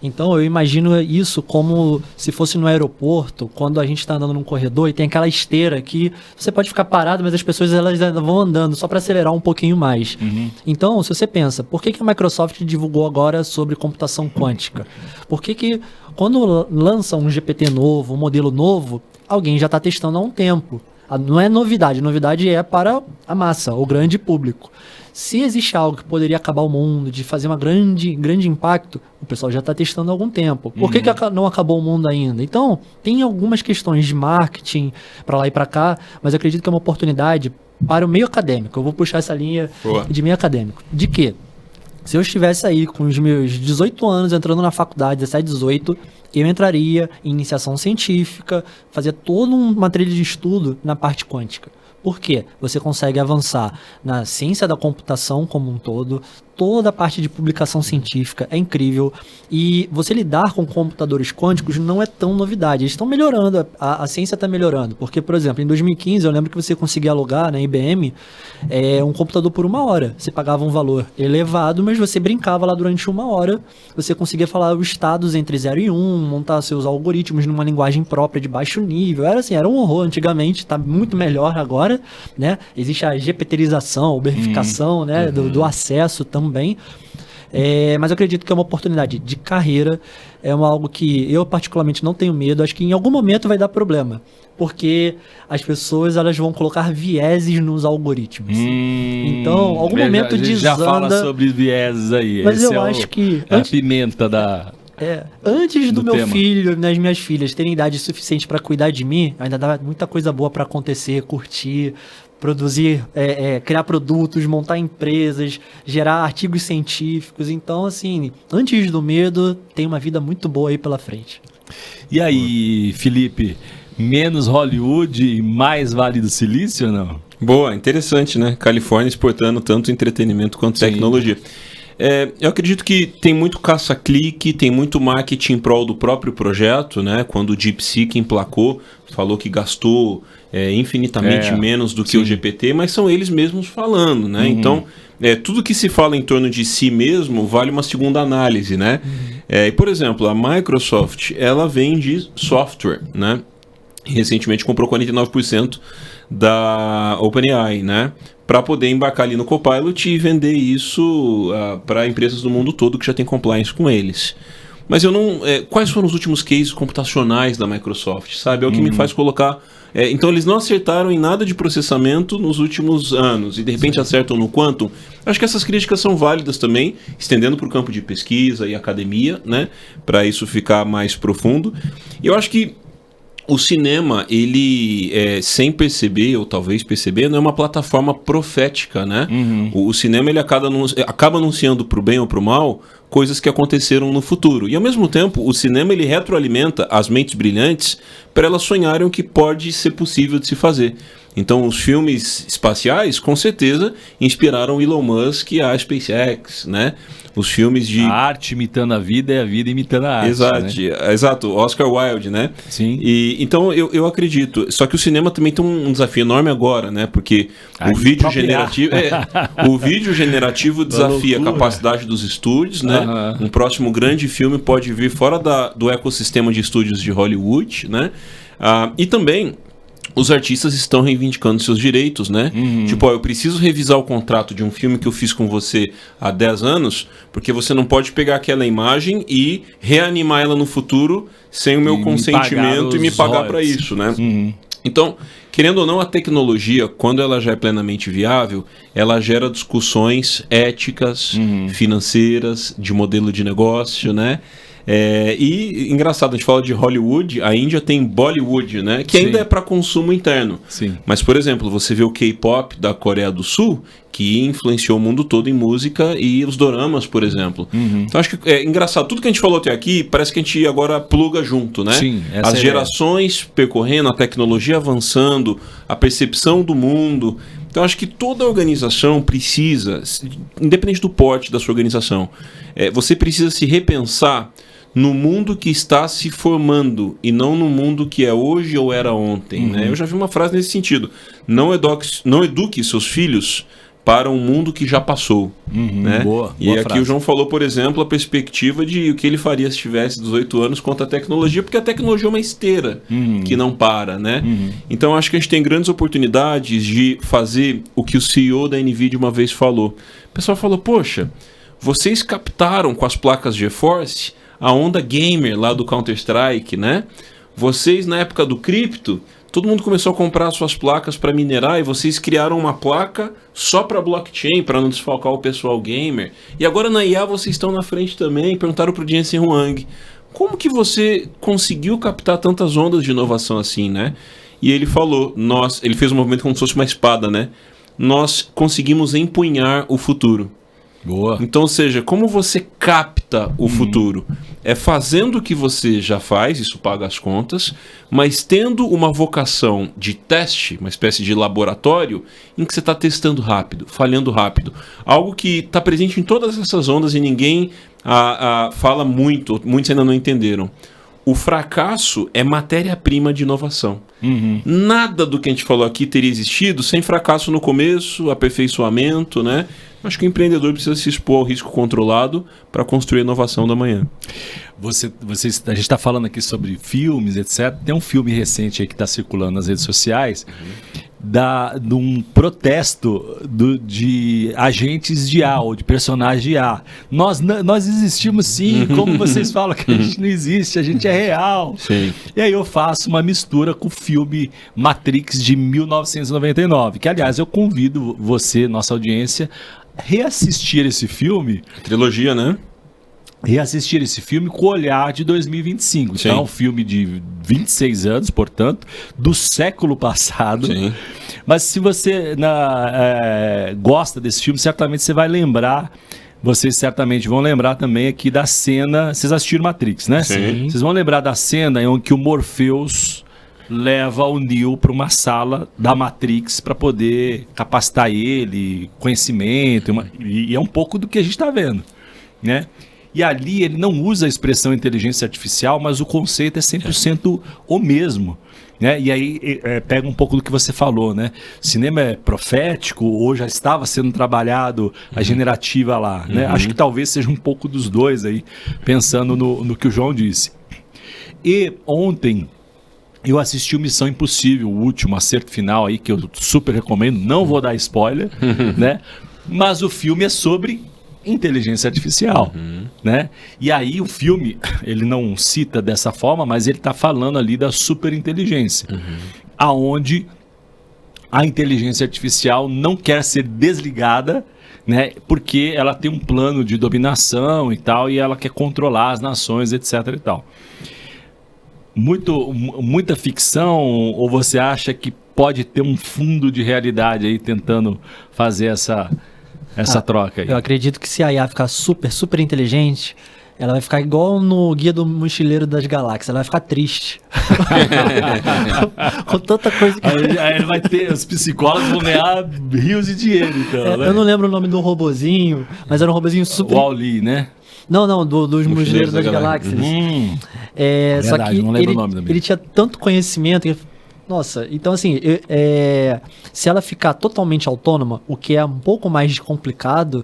Então eu imagino isso como se fosse no aeroporto, quando a gente está andando num corredor e tem aquela esteira que você pode ficar parado, mas as pessoas elas vão andando só para acelerar um pouquinho mais. Então, se você pensa, por que a Microsoft divulgou agora sobre computação quântica? Por que quando lança um GPT novo, um modelo novo, alguém já está testando há um tempo? Não é novidade, novidade é para a massa, o grande público. Se existe algo que poderia acabar o mundo, de fazer um grande impacto, o pessoal já está testando há algum tempo. Por que não acabou o mundo ainda? Então, tem algumas questões de marketing para lá e para cá, mas eu acredito que é uma oportunidade para o meio acadêmico. Eu vou puxar essa linha de meio acadêmico. De quê? Se eu estivesse aí com os meus 18 anos, entrando na faculdade, 17, 18, eu entraria em iniciação científica, fazia toda uma trilha de estudo na parte quântica. Por quê? Você consegue avançar na ciência da computação como um todo, toda a parte de publicação científica é incrível. E você lidar com computadores quânticos não é tão novidade. Eles estão melhorando, a ciência está melhorando. Porque, por exemplo, em 2015 eu lembro que você conseguia alugar na IBM um computador por 1 hora. Você pagava um valor elevado, mas você brincava lá durante 1 hora. Você conseguia falar os estados entre 0 e 1, montar seus algoritmos numa linguagem própria de baixo nível. Era um horror antigamente, está muito melhor agora, né? Existe a GPTização, verificação, né? Do acesso também. Mas eu acredito que é uma oportunidade de carreira, algo que eu particularmente não tenho medo. Acho que em algum momento vai dar problema, porque as pessoas elas vão colocar vieses nos algoritmos. Então, algum momento desanda. Já fala sobre vieses aí. Mas eu acho que a pimenta da... antes do meu tema. filho e das minhas filhas terem idade suficiente para cuidar de mim, ainda dá muita coisa boa para acontecer, curtir, produzir, criar produtos, montar empresas, gerar artigos científicos. Então, assim, antes do medo, tem uma vida muito boa aí pela frente. E aí, Felipe, menos Hollywood e mais Vale do Silício ou não? Boa, interessante, né? Califórnia exportando tanto entretenimento quanto tecnologia. Eu acredito que tem muito caça-clique, tem muito marketing em prol do próprio projeto, né? Quando o DeepSeek emplacou, falou que gastou infinitamente menos do que o GPT, mas são eles mesmos falando, né? Então, tudo que se fala em torno de si mesmo vale uma segunda análise, né? E, por exemplo, a Microsoft, ela vende software, né? Recentemente comprou 49% da OpenAI, né? Para poder embarcar ali no Copilot e vender isso para empresas do mundo todo que já tem compliance com eles. Mas eu não... quais foram os últimos cases computacionais da Microsoft, sabe? É o que me faz colocar... então eles não acertaram em nada de processamento nos últimos anos e de repente acertam no quantum. Acho que essas críticas são válidas também, estendendo para o campo de pesquisa e academia, né? Para isso ficar mais profundo. E eu acho que o cinema, ele, sem perceber, ou talvez perceber, não é uma plataforma profética, né? O cinema, ele acaba anunciando pro bem ou pro mal coisas que aconteceram no futuro. E, ao mesmo tempo, o cinema, ele retroalimenta as mentes brilhantes para elas sonharem o que pode ser possível de se fazer. Então, os filmes espaciais, com certeza, inspiraram Elon Musk e a SpaceX, né? Os filmes de... A arte imitando a vida e a vida imitando a arte. Exato, Oscar Wilde, né? Sim. Então, eu acredito. Só que o cinema também tem um desafio enorme agora, né? Porque o vídeo generativo... o vídeo generativo desafia a capacidade dos estúdios, né? Um próximo grande filme pode vir fora do ecossistema de estúdios de Hollywood, né? E também... os artistas estão reivindicando seus direitos, né? Tipo, eu preciso revisar o contrato de um filme que eu fiz com você há 10 anos, porque você não pode pegar aquela imagem e reanimar ela no futuro sem o meu consentimento e me pagar para isso, né? Então, querendo ou não, a tecnologia, quando ela já é plenamente viável, ela gera discussões éticas, financeiras, de modelo de negócio, né? E engraçado, a gente fala de Hollywood, a Índia tem Bollywood, né? Que ainda é para consumo interno. Sim. Mas, por exemplo, você vê o K-pop da Coreia do Sul, que influenciou o mundo todo em música, e os doramas, por exemplo. Então acho que é engraçado, tudo que a gente falou até aqui, parece que a gente agora pluga junto, né? Sim, as gerações percorrendo, a tecnologia avançando, a percepção do mundo. Então acho que toda organização precisa, independente do porte da sua organização, você precisa se repensar no mundo que está se formando e não no mundo que é hoje ou era ontem, né? Eu já vi uma frase nesse sentido: não eduque seus filhos para um mundo que já passou, né? Boa aqui frase. O João falou, por exemplo, a perspectiva de o que ele faria se tivesse 18 anos contra a tecnologia, porque a tecnologia é uma esteira que não para, né? Então acho que a gente tem grandes oportunidades de fazer o que o CEO da NVIDIA uma vez falou. O pessoal falou: poxa, vocês captaram com as placas GeForce a onda gamer lá do Counter-Strike, né? Vocês, na época do cripto, todo mundo começou a comprar suas placas para minerar e vocês criaram uma placa só para blockchain, para não desfalcar o pessoal gamer. E agora na IA vocês estão na frente também. Perguntaram para o Jensen Huang: como que você conseguiu captar tantas ondas de inovação assim, né? E ele falou, ele fez um movimento como se fosse uma espada, né? Nós conseguimos empunhar o futuro. Boa. Então, ou seja, como você capta o futuro? É fazendo o que você já faz, isso paga as contas, mas tendo uma vocação de teste, uma espécie de laboratório, em que você está testando rápido, falhando rápido. Algo que está presente em todas essas ondas e ninguém fala muito, muitos ainda não entenderam. O fracasso é matéria-prima de inovação. Nada do que a gente falou aqui teria existido sem fracasso no começo, aperfeiçoamento, né? Acho que o empreendedor precisa se expor ao risco controlado para construir a inovação da manhã. A gente está falando aqui sobre filmes, etc. Tem um filme recente aí que está circulando nas redes sociais de um protesto de agentes de IA ou de personagens de IA. Nós existimos sim, como vocês falam que a gente não existe, a gente é real. Sim. E aí eu faço uma mistura com o filme Matrix de 1999, que aliás eu convido você, nossa audiência, reassistir esse filme. Trilogia, né? Reassistir esse filme com o olhar de 2025. Sim. Então é um filme de 26 anos, portanto, do século passado. Sim. Mas se você gosta desse filme, certamente você vai lembrar. Vocês certamente vão lembrar também aqui da cena. Vocês assistiram Matrix, né? Sim. Vocês vão lembrar da cena em que o Morpheus leva o Neo para uma sala da Matrix para poder capacitar ele, conhecimento, e é um pouco do que a gente está vendo, né? E ali ele não usa a expressão inteligência artificial, mas o conceito é 100% o mesmo, né? E aí pega um pouco do que você falou, né? Cinema é profético ou já estava sendo trabalhado a generativa lá, né? Acho que talvez seja um pouco dos dois aí, pensando no que o João disse. E ontem eu assisti o Missão Impossível, o último acerto final aí, que eu super recomendo, não vou dar spoiler, né? Mas o filme é sobre inteligência artificial, né? E aí o filme, ele não cita dessa forma, mas ele está falando ali da superinteligência, aonde a inteligência artificial não quer ser desligada, né? Porque ela tem um plano de dominação e tal, e ela quer controlar as nações, etc. e tal. Muita ficção, ou você acha que pode ter um fundo de realidade aí tentando fazer essa troca aí? Eu acredito que se a IA ficar super inteligente, ela vai ficar igual no Guia do Mochileiro das Galáxias, ela vai ficar triste. Com tanta coisa que... Aí vai ter, os psicólogos vão ganhar rios de dinheiro, então, né? Eu não lembro o nome do robozinho, mas era um robozinho super... O Wall-E, né? Não, dos Mochileiros das Galáxias. Só Verdade, que não lembro o nome também. ele tinha tanto conhecimento que... Nossa, então assim, se ela ficar totalmente autônoma, o que é um pouco mais complicado,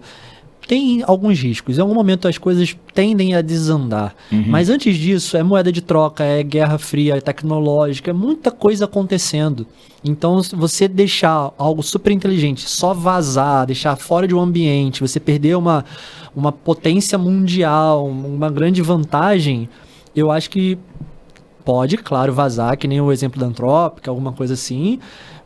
tem alguns riscos. Em algum momento as coisas tendem a desandar. Mas antes disso, é moeda de troca, é guerra fria, é tecnológica, é muita coisa acontecendo. Então, se você deixar algo super inteligente só vazar, deixar fora de um ambiente, você perder uma potência mundial, uma grande vantagem, eu acho que pode, claro, vazar, que nem o exemplo da Anthropic, alguma coisa assim,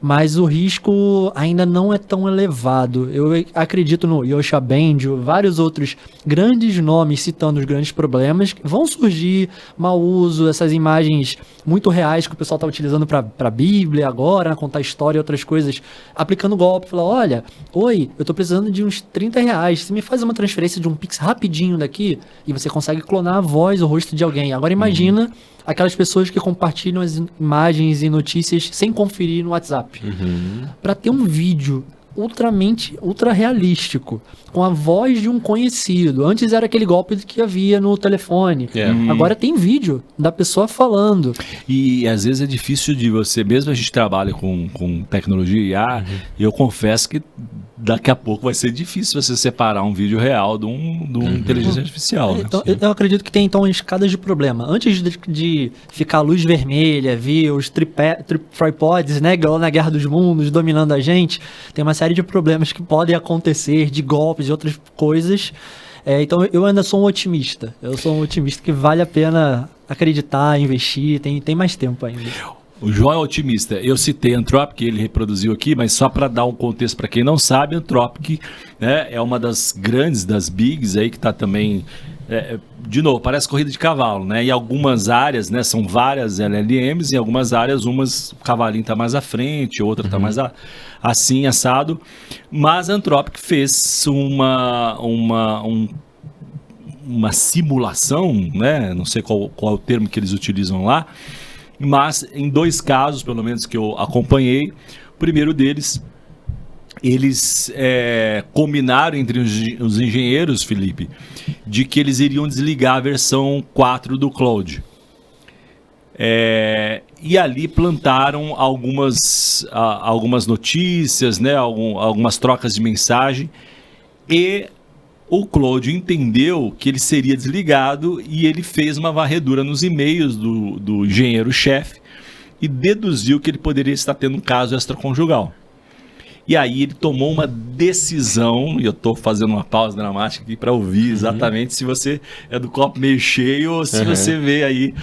mas o risco ainda não é tão elevado. Eu acredito no Yosha Bengio, vários outros grandes nomes citando os grandes problemas. Vão surgir mau uso, essas imagens muito reais que o pessoal está utilizando para a Bíblia agora, contar história e outras coisas, aplicando golpe. Falar, olha, oi, eu estou precisando de uns R$30, você me faz uma transferência de um Pix rapidinho daqui e você consegue clonar a voz, o rosto de alguém. Agora imagina aquelas pessoas que compartilham as imagens e notícias sem conferir no WhatsApp. Para ter um vídeo ultra realístico, com a voz de um conhecido. Antes era aquele golpe que havia no telefone. Agora tem vídeo da pessoa falando. E às vezes é difícil de você, mesmo a gente trabalha com tecnologia e IA, eu confesso que daqui a pouco vai ser difícil você separar um vídeo real de uma inteligência artificial. Né? Então, eu acredito que tem então escadas de problema. Antes de ficar a luz vermelha, vir os tripods, né, igual na Guerra dos Mundos, dominando a gente, tem uma série de problemas que podem acontecer, de golpes, de outras coisas. Então eu ainda sou um otimista. Eu sou um otimista que vale a pena acreditar, investir, tem mais tempo ainda. O João é otimista. Eu citei Anthropic, ele reproduziu aqui, mas só para dar um contexto para quem não sabe, Anthropic, né, é uma das grandes, das bigs aí que está também de novo, parece corrida de cavalo, né? Em algumas áreas, né, são várias LLMs, em algumas áreas, o cavalinho está mais à frente, outra está mais assim, assado. Mas a Anthropic fez uma simulação, né? Não sei qual é o termo que eles utilizam lá, mas em 2 casos, pelo menos, que eu acompanhei. O primeiro deles, eles combinaram entre os engenheiros, Felipe, de que eles iriam desligar a versão 4 do Claude. E ali plantaram algumas notícias, né, algumas trocas de mensagem, e o Claude entendeu que ele seria desligado e ele fez uma varredura nos e-mails do engenheiro-chefe e deduziu que ele poderia estar tendo um caso extraconjugal. E aí ele tomou uma decisão, e eu estou fazendo uma pausa dramática aqui para ouvir exatamente se você é do copo meio cheio ou se você vê aí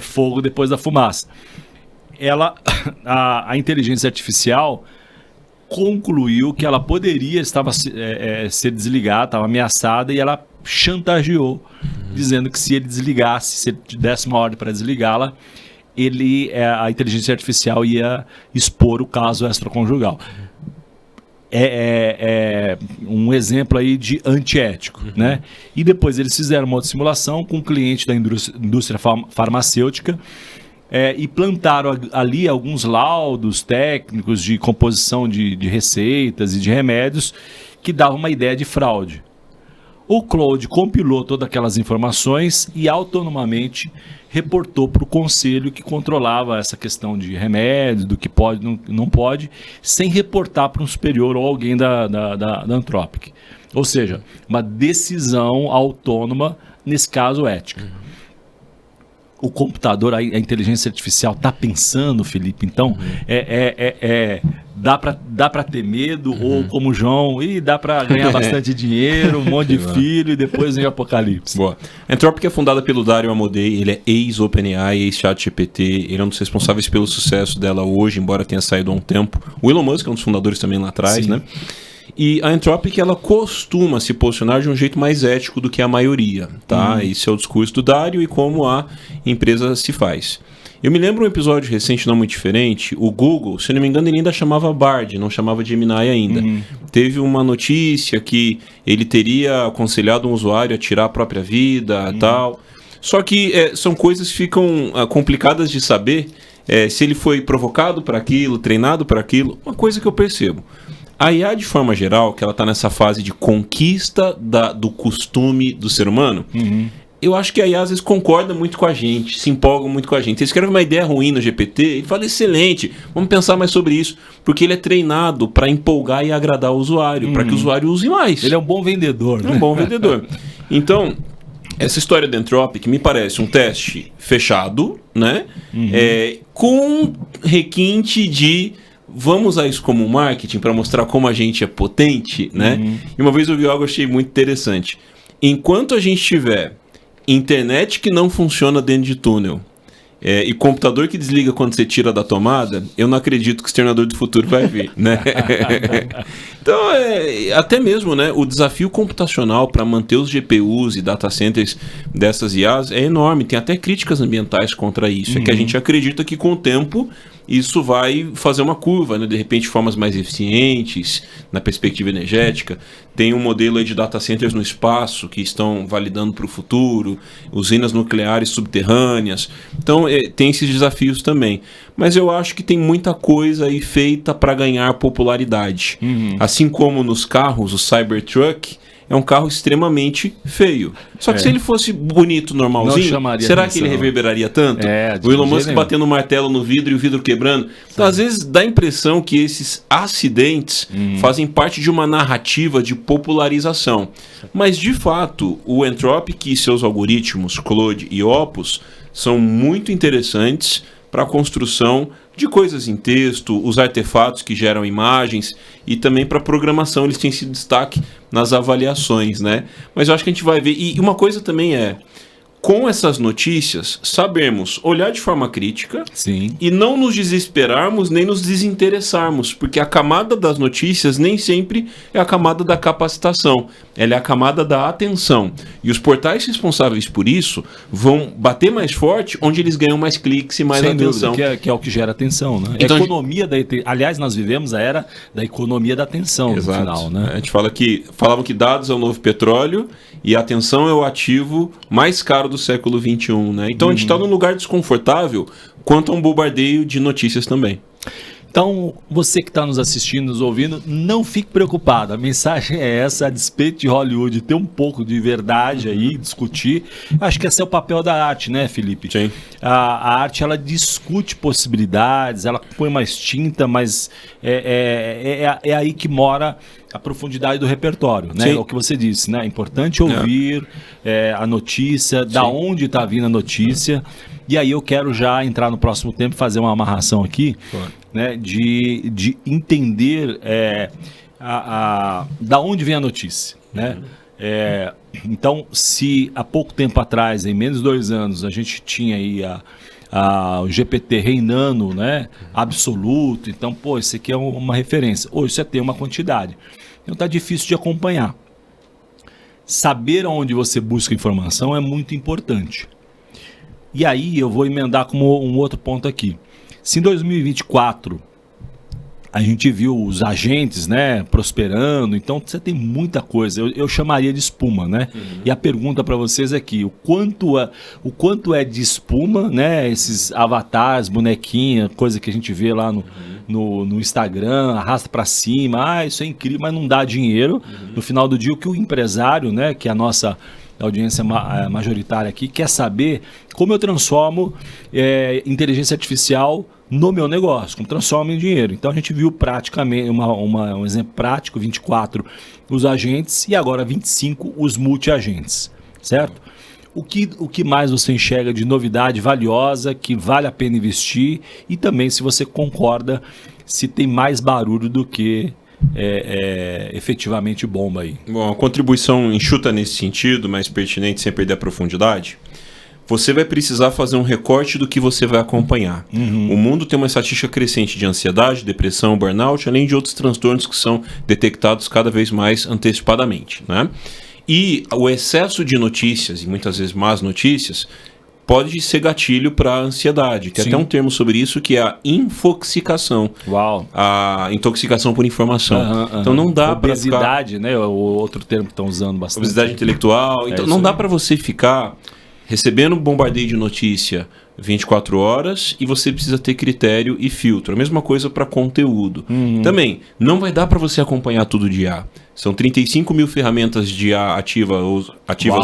fogo depois da fumaça. A inteligência artificial concluiu que ela poderia ser desligada, estava ameaçada, e ela chantageou, dizendo que se ele desligasse, se ele desse uma ordem para desligá-la, a inteligência artificial ia expor o caso extraconjugal. Um exemplo aí de antiético, né? E depois eles fizeram uma outra simulação com um cliente da indústria farmacêutica, e plantaram ali alguns laudos técnicos de composição de receitas e de remédios que davam uma ideia de fraude. O Claude compilou todas aquelas informações e autonomamente reportou para o conselho que controlava essa questão de remédios, do que pode e não pode, sem reportar para um superior ou alguém da Anthropic. Ou seja, uma decisão autônoma, nesse caso ética. O computador, a inteligência artificial está pensando, Felipe, então dá para ter medo, ou como o João, dá para ganhar bastante dinheiro, um monte de filho e depois vem o apocalipse. Boa. A Anthropic é fundada pelo Dario Amodei, ele é ex-OpenAI, ex-ChatGPT, ele é um dos responsáveis pelo sucesso dela hoje, embora tenha saído há um tempo. O Elon Musk é um dos fundadores também lá atrás, né? E a Anthropic, ela costuma se posicionar de um jeito mais ético do que a maioria, tá? Esse é o discurso do Dario e como a empresa se faz. Eu me lembro um episódio recente, não muito diferente, o Google, se não me engano, ele ainda chamava Bard, não chamava Gemini ainda. Teve uma notícia que ele teria aconselhado um usuário a tirar a própria vida e tal. Só que são coisas que ficam complicadas de saber se ele foi provocado para aquilo, treinado para aquilo. Uma coisa que eu percebo. A IA, de forma geral, que ela está nessa fase de conquista do costume do ser humano, eu acho que a IA às vezes concorda muito com a gente, se empolga muito com a gente. Você escreve uma ideia ruim no GPT, ele fala, excelente, vamos pensar mais sobre isso, porque ele é treinado para empolgar e agradar o usuário, para que o usuário use mais. Ele é um bom vendedor, né? É um bom vendedor. Então, essa história da Anthropic me parece um teste fechado, né? Com requinte de... Vamos usar isso como marketing para mostrar como a gente é potente, né? E uma vez eu vi algo que eu achei muito interessante. Enquanto a gente tiver internet que não funciona dentro de túnel e computador que desliga quando você tira da tomada, eu não acredito que o Exterminador do Futuro vai vir, né? Então, até mesmo, né, o desafio computacional para manter os GPUs e data centers dessas IAs é enorme. Tem até críticas ambientais contra isso. É que a gente acredita que com o tempo isso vai fazer uma curva, né? De repente formas mais eficientes na perspectiva energética. Tem um modelo aí de data centers no espaço que estão validando para o futuro, usinas nucleares subterrâneas. Então tem esses desafios também. Mas eu acho que tem muita coisa aí feita para ganhar popularidade. Assim como nos carros, o Cybertruck é um carro extremamente feio. Só que se ele fosse bonito, normalzinho, será atenção. Que ele reverberaria tanto? O Elon Musk batendo o martelo no vidro e o vidro quebrando. Então, às vezes, dá a impressão que esses acidentes fazem parte de uma narrativa de popularização. Mas, de fato, o Anthropic e seus algoritmos, Claude e Opus, são muito interessantes para a construção de coisas em texto, os artefatos que geram imagens e também para programação eles têm sido destaque nas avaliações, né? Mas eu acho que a gente vai ver... E uma coisa também com essas notícias, sabemos olhar de forma crítica. Sim. E não nos desesperarmos nem nos desinteressarmos, porque a camada das notícias nem sempre é a camada da capacitação, ela é a camada da atenção. E os portais responsáveis por isso vão bater mais forte onde eles ganham mais cliques e mais Sem atenção. dúvida, que é o que gera atenção, né? Então, Aliás, nós vivemos a era da economia da atenção, exato. no final, né? A gente falavam que dados é o novo petróleo e a atenção é o ativo mais caro do século XXI, né? Então a gente está num lugar desconfortável quanto a um bombardeio de notícias também. Então, você que está nos assistindo, nos ouvindo, não fique preocupado. A mensagem é essa, a despeito de Hollywood ter um pouco de verdade aí, discutir. Acho que esse é o papel da arte, né, Felipe? Sim. A arte, ela discute possibilidades, ela põe mais tinta, mas é aí que mora a profundidade do repertório, né? É o que você disse, né? É importante ouvir a notícia, da onde está vindo a notícia. E aí eu quero já entrar no próximo tempo, fazer uma amarração aqui, né? De entender da onde vem a notícia, né? Então, se há pouco tempo atrás, em menos de 2 anos, a gente tinha aí o GPT reinando, né, absoluto, então, pô, isso aqui é uma referência. Hoje você tem uma quantidade. Então tá difícil de acompanhar. Saber onde você busca informação é muito importante. E aí eu vou emendar como um outro ponto aqui. Se em 2024 a gente viu os agentes, né, prosperando, então você tem muita coisa. Eu chamaria de espuma, né? E a pergunta para vocês aqui, o quanto é de espuma, né? Esses avatares, bonequinha, coisa que a gente vê lá no Instagram, arrasta para cima, isso é incrível, mas não dá dinheiro. No final do dia, o que o empresário, né, que é a nossa audiência majoritária aqui, quer saber como eu transformo inteligência artificial no meu negócio, como transformo em dinheiro. Então a gente viu praticamente um exemplo prático, 24 os agentes e agora 25 os multi-agentes, certo? O que mais você enxerga de novidade valiosa, que vale a pena investir, e também se você concorda, se tem mais barulho do que efetivamente bomba aí. Bom, a contribuição enxuta nesse sentido, mas pertinente sem perder a profundidade. Você vai precisar fazer um recorte do que você vai acompanhar. O mundo tem uma estatística crescente de ansiedade, depressão, burnout, além de outros transtornos que são detectados cada vez mais antecipadamente, né? E o excesso de notícias, e muitas vezes más notícias, pode ser gatilho para a ansiedade. Tem até um termo sobre isso que é a infoxicação. Uau. A intoxicação por informação. Então não dá para ficar... Obesidade, né? O outro termo que estão usando bastante. Obesidade intelectual. Então não dá para você ficar recebendo bombardeio de notícia 24 horas e você precisa ter critério e filtro. A mesma coisa para conteúdo. Também, não vai dar para você acompanhar tudo de IA. São 35 mil ferramentas de IA ativas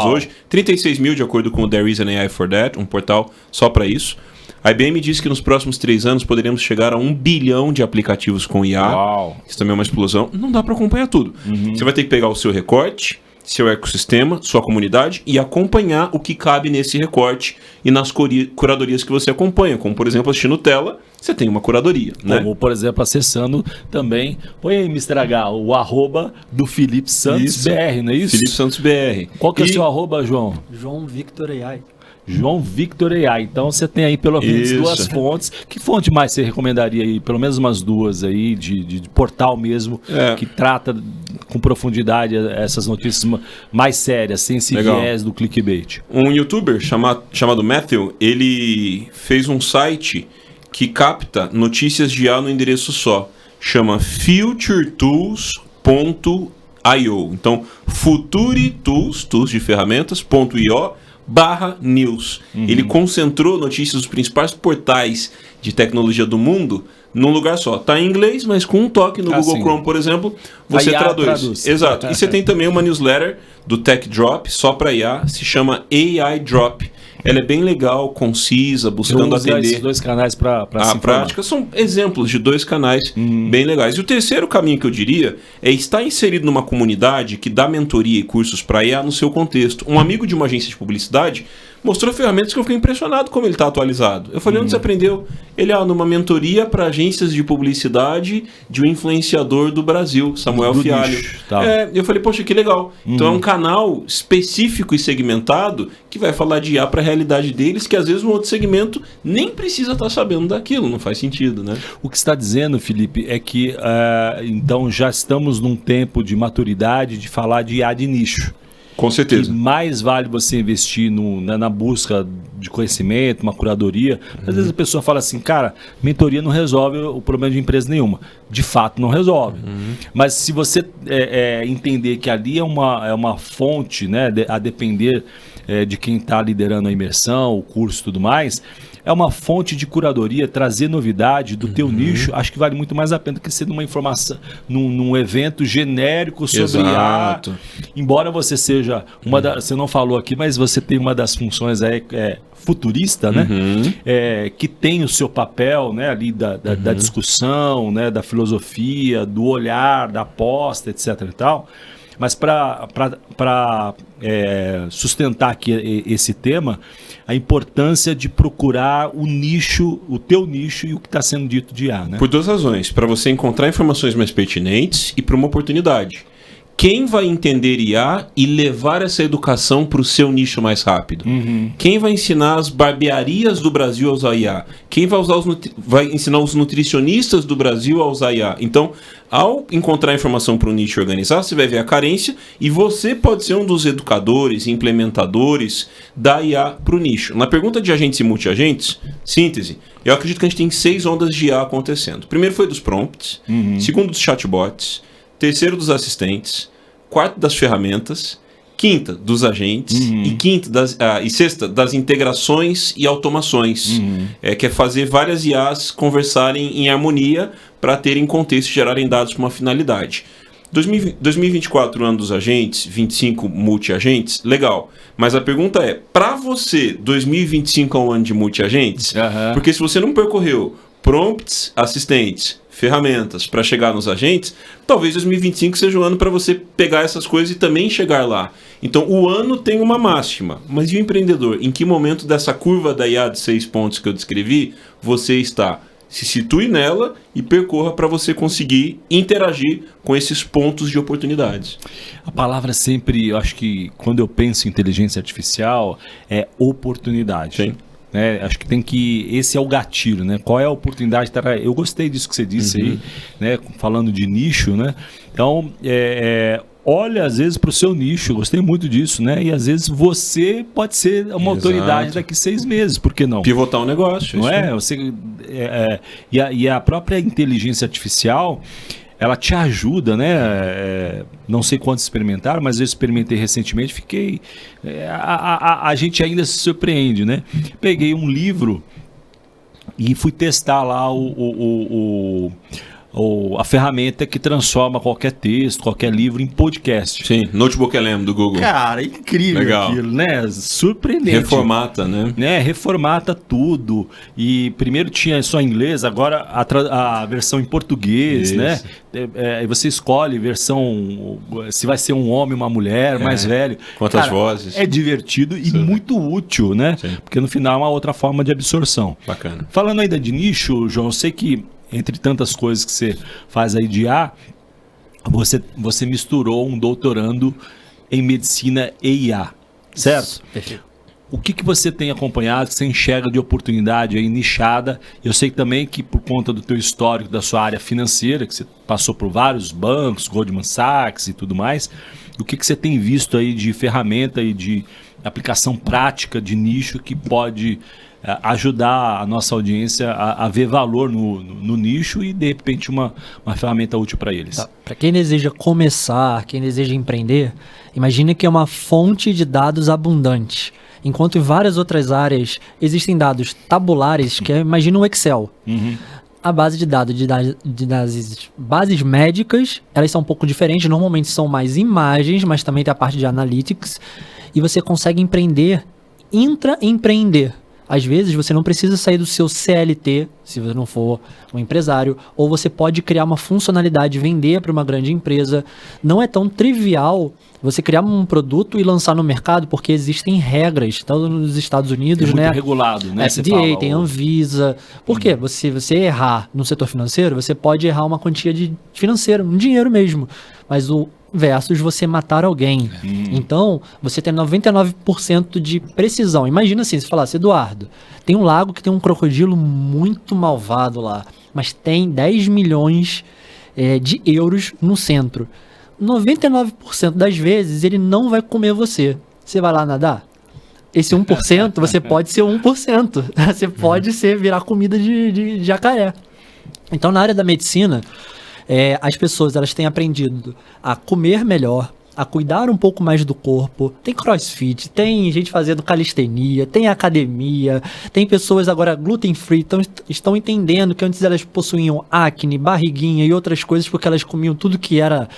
hoje. 36 mil de acordo com o There Is an AI for That, um portal só para isso. A IBM diz que nos próximos 3 anos poderemos chegar a 1 bilhão de aplicativos com IA. Uau. Isso também é uma explosão. Não dá para acompanhar tudo. Você vai ter que pegar o seu recorte, seu ecossistema, sua comunidade e acompanhar o que cabe nesse recorte e nas curadorias que você acompanha, como por exemplo assistindo tela, você tem uma curadoria, né? Ou por exemplo acessando também, põe aí Mr. H, o arroba do Felipe Santos BR, não é isso? Felipe Santos BR. Qual que é o seu arroba, João? João Victor AI. João Victor AI. Então você tem aí pelo menos 2 fontes. Que fonte mais você recomendaria aí? Pelo menos umas 2 aí de portal mesmo, que trata com profundidade essas notícias mais sérias, sem esse viés do clickbait. Um youtuber chamado Matthew, ele fez um site que capta notícias de IA no endereço só. Chama futuretools.io. Então, futuretools, tools de ferramentas.io/news. Ele concentrou notícias dos principais portais de tecnologia do mundo num lugar só. Tá em inglês, mas com um toque no Google Chrome, por exemplo, você traduz. Exato. E você tem também uma newsletter do Tech Drop, só para IA, se chama AI Drop. Ela é bem legal, concisa, buscando atender. Esses 2 canais para a prática são exemplos de 2 canais bem legais. E o terceiro caminho que eu diria é estar inserido numa comunidade que dá mentoria e cursos para IA no seu contexto. Um amigo de uma agência de publicidade mostrou ferramentas que eu fiquei impressionado como ele está atualizado. Eu falei, onde você aprendeu? Ele, numa mentoria para agências de publicidade de um influenciador do Brasil, Samuel Fialho. Eu falei, poxa, que legal. Então é um canal específico e segmentado que vai falar de IA para a realidade deles, que às vezes um outro segmento nem precisa estar sabendo daquilo, não faz sentido, né? O que você está dizendo, Felipe, é que então já estamos num tempo de maturidade de falar de IA de nicho. Com certeza. Que mais vale você investir na busca de conhecimento, uma curadoria. Às vezes a pessoa fala assim, cara, mentoria não resolve o problema de empresa nenhuma. De fato não resolve. Mas se você entender que ali é uma fonte, né, a depender de quem está liderando a imersão, o curso e tudo mais, é uma fonte de curadoria, trazer novidade do teu nicho, acho que vale muito mais a pena do que ser numa informação, num evento genérico sobre IA. Embora você seja você não falou aqui, mas você tem uma das funções futurista, né? Que tem o seu papel, né, ali da discussão, né, da filosofia, do olhar, da aposta, etc. e tal. Mas para sustentar aqui esse tema, a importância de procurar o nicho, o teu nicho e o que está sendo dito de IA, né? Por duas razões. Para você encontrar informações mais pertinentes e para uma oportunidade. Quem vai entender IA e levar essa educação para o seu nicho mais rápido? Quem vai ensinar as barbearias do Brasil a usar IA? Quem vai ensinar os nutricionistas do Brasil a usar IA? Então, ao encontrar informação para o nicho organizar, você vai ver a carência e você pode ser um dos educadores, implementadores da IA para o nicho. Na pergunta de agentes e multiagentes, síntese, eu acredito que a gente tem 6 ondas de IA acontecendo. Primeiro foi dos prompts, segundo dos chatbots, terceiro dos assistentes, quarto das ferramentas, quinta dos agentes e sexta das integrações e automações, que é fazer várias IAs conversarem em harmonia para terem contexto e gerarem dados para uma finalidade. 2024, ano dos agentes, 25 multi-agentes, legal. Mas a pergunta é, para você, 2025 é um ano de multi-agentes? Porque se você não percorreu prompts, assistentes, ferramentas para chegar nos agentes, talvez 2025 seja o ano para você pegar essas coisas e também chegar lá. Então, o ano tem uma máxima, mas e o empreendedor? Em que momento dessa curva da IA de 6 pontos que eu descrevi, você está? Se situe nela e percorra para você conseguir interagir com esses pontos de oportunidades. A palavra sempre, eu acho que quando eu penso em inteligência artificial, é oportunidade. Sim. Acho que esse é o gatilho, né? Qual é a oportunidade? Eu gostei disso que você disse aí, né? Falando de nicho, né? Então, olha às vezes para o seu nicho, gostei muito disso, né? E às vezes você pode ser uma autoridade daqui 6 meses, por que não? Pivotar um negócio. Não é? E a própria inteligência artificial, ela te ajuda, né? Não sei quantos experimentaram, mas eu experimentei recentemente, fiquei... a gente ainda se surpreende, né? Peguei um livro e fui testar lá a ferramenta que transforma qualquer texto, qualquer livro em podcast. Sim, Notebook LM do Google. Cara, incrível aquilo, né? Surpreendente. Reformata, né? Reformata tudo. E primeiro tinha só em inglês, agora a versão em português, né? Você escolhe versão, se vai ser um homem, uma mulher, mais velho. Quantas vozes. É divertido e muito útil, né? Sim. Porque no final é uma outra forma de absorção. Bacana. Falando ainda de nicho, João, eu sei que entre tantas coisas que você faz aí de IA, você misturou um doutorando em medicina e IA, certo? Perfeito. O que você tem acompanhado, que você enxerga de oportunidade aí nichada? Eu sei também que por conta do teu histórico, da sua área financeira, que você passou por vários bancos, Goldman Sachs e tudo mais, o que você tem visto aí de ferramenta e de aplicação prática de nicho que pode ajudar a nossa audiência a ver valor no nicho e de repente uma ferramenta útil para eles? Tá. Para quem deseja começar, quem deseja empreender, imagine que é uma fonte de dados abundante. Enquanto em várias outras áreas existem dados tabulares, que imagina um Excel. A base de dados das bases médicas, elas são um pouco diferentes, normalmente são mais imagens, mas também tem a parte de analytics, e você consegue intraempreender. Às vezes você não precisa sair do seu CLT, se você não for um empresário, ou você pode criar uma funcionalidade, vender para uma grande empresa. Não é tão trivial você criar um produto e lançar no mercado, porque existem regras, tanto nos Estados Unidos, É muito né? regulado, né? Você FDA, fala, tem o- Anvisa. Por quê? Se você errar no setor financeiro, você pode errar uma quantia de financeiro, um dinheiro mesmo. Mas o versus você matar alguém. Então, você tem 99% de precisão. Imagina assim, se falasse, Eduardo, tem um lago que tem um crocodilo muito malvado lá, mas tem 10 milhões de euros no centro. 99% das vezes ele não vai comer você. Você vai lá nadar? Esse 1%, você pode ser 1%. Você pode virar comida de jacaré. Então, na área da medicina, as pessoas elas têm aprendido a comer melhor, a cuidar um pouco mais do corpo. Tem crossfit, tem gente fazendo calistenia, tem academia, tem pessoas agora gluten free, estão entendendo que antes elas possuíam acne, barriguinha e outras coisas porque elas comiam tudo que era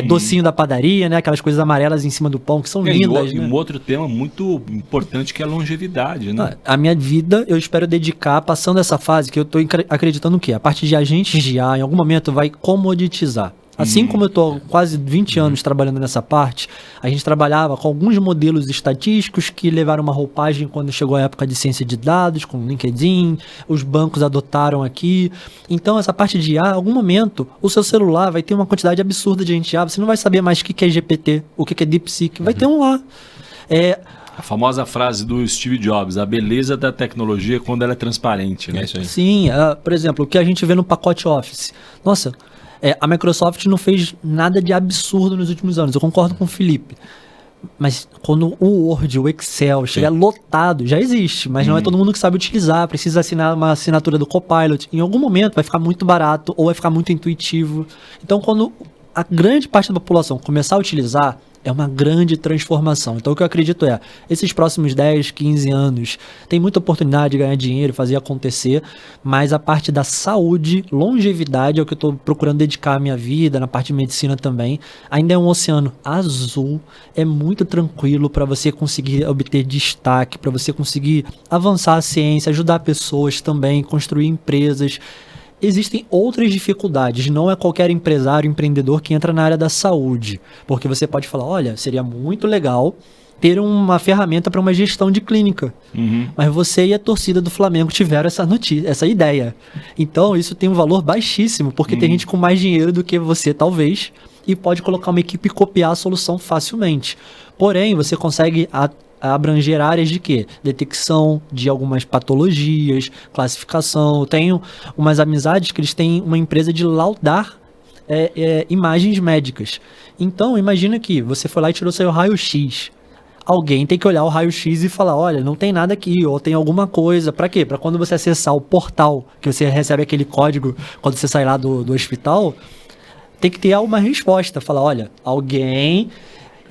docinho da padaria, né? Aquelas coisas amarelas em cima do pão que são lindas, E né? um outro tema muito importante que é a longevidade, né? A minha vida, eu espero dedicar, passando essa fase, que eu estou acreditando que a parte de agentes de IA, em algum momento, vai comoditizar. Assim como eu estou há quase 20 anos trabalhando nessa parte, a gente trabalhava com alguns modelos estatísticos que levaram uma roupagem quando chegou a época de ciência de dados, com o LinkedIn, os bancos adotaram aqui. Então, essa parte de IA, em algum momento, o seu celular vai ter uma quantidade absurda de agente de IA, você não vai saber mais o que é GPT, o que é DeepSeek, vai ter um lá. A famosa frase do Steve Jobs, a beleza da tecnologia é quando ela é transparente, né? É isso aí. Sim, por exemplo, o que a gente vê no pacote Office. Nossa, a Microsoft não fez nada de absurdo nos últimos anos, eu concordo com o Felipe. Mas quando o Word, o Excel estiver lotado, já existe, mas não é todo mundo que sabe utilizar, precisa assinar uma assinatura do Copilot. Em algum momento vai ficar muito barato ou vai ficar muito intuitivo. Então, quando a grande parte da população começar a utilizar, é uma grande transformação. Então, o que eu acredito esses próximos 10, 15 anos, tem muita oportunidade de ganhar dinheiro, fazer acontecer, mas a parte da saúde, longevidade, é o que eu estou procurando dedicar a minha vida, na parte de medicina também. Ainda é um oceano azul, é muito tranquilo para você conseguir obter destaque, para você conseguir avançar a ciência, ajudar pessoas também, construir empresas. Existem outras dificuldades, não é qualquer empresário, empreendedor que entra na área da saúde, porque você pode falar, olha, seria muito legal ter uma ferramenta para uma gestão de clínica, mas você e a torcida do Flamengo tiveram essa ideia, então isso tem um valor baixíssimo, porque tem gente com mais dinheiro do que você talvez, e pode colocar uma equipe e copiar a solução facilmente, porém você consegue abranger áreas de quê? Detecção de algumas patologias, classificação. Eu tenho umas amizades que eles têm uma empresa de laudar imagens médicas. Então, imagina que você foi lá e tirou seu raio-x. Alguém tem que olhar o raio-x e falar, olha, não tem nada aqui, ou tem alguma coisa. Para quê? Para quando você acessar o portal, que você recebe aquele código quando você sai lá do hospital, tem que ter alguma resposta. Falar, olha, alguém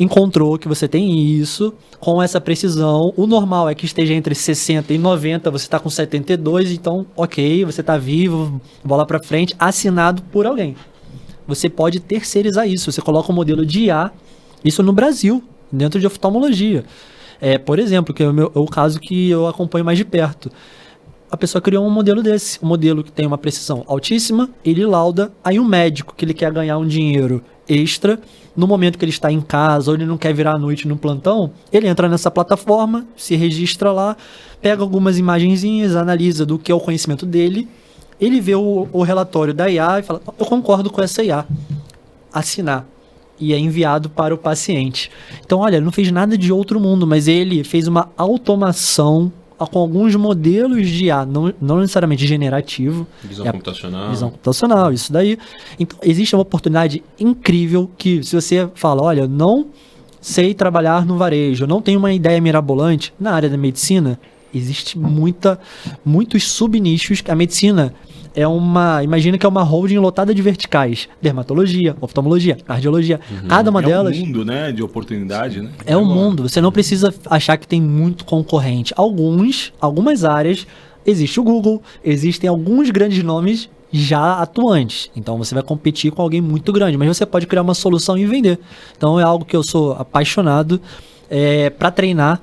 encontrou que você tem isso, com essa precisão, o normal é que esteja entre 60 e 90, você está com 72, então ok, você está vivo, bola para frente, assinado por alguém. Você pode terceirizar isso, você coloca um modelo de IA, isso no Brasil, dentro de oftalmologia. Por exemplo, que é o caso que eu acompanho mais de perto. A pessoa criou um modelo desse, um modelo que tem uma precisão altíssima, ele lauda, aí um médico que ele quer ganhar um dinheiro extra, no momento que ele está em casa ou ele não quer virar à noite no plantão, ele entra nessa plataforma, se registra lá, pega algumas imagenzinhas, analisa do que é o conhecimento dele, ele vê o relatório da IA e fala, eu concordo com essa IA, assinar. E é enviado para o paciente. Então, olha, ele não fez nada de outro mundo, mas ele fez uma automação com alguns modelos de IA, não necessariamente generativo. Visão computacional. Visão computacional, isso daí. Então, existe uma oportunidade incrível que, se você fala, olha, eu não sei trabalhar no varejo, eu não tenho uma ideia mirabolante, na área da medicina, existe muitos subnichos. A medicina imagina que é uma holding lotada de verticais. Dermatologia, oftalmologia, cardiologia. Cada uma delas... É um mundo, né, de oportunidade, né? É um mundo. Você não precisa achar que tem muito concorrente. Algumas áreas, existe o Google, existem alguns grandes nomes já atuantes. Então você vai competir com alguém muito grande, mas você pode criar uma solução e vender. Então é algo que eu sou apaixonado para treinar.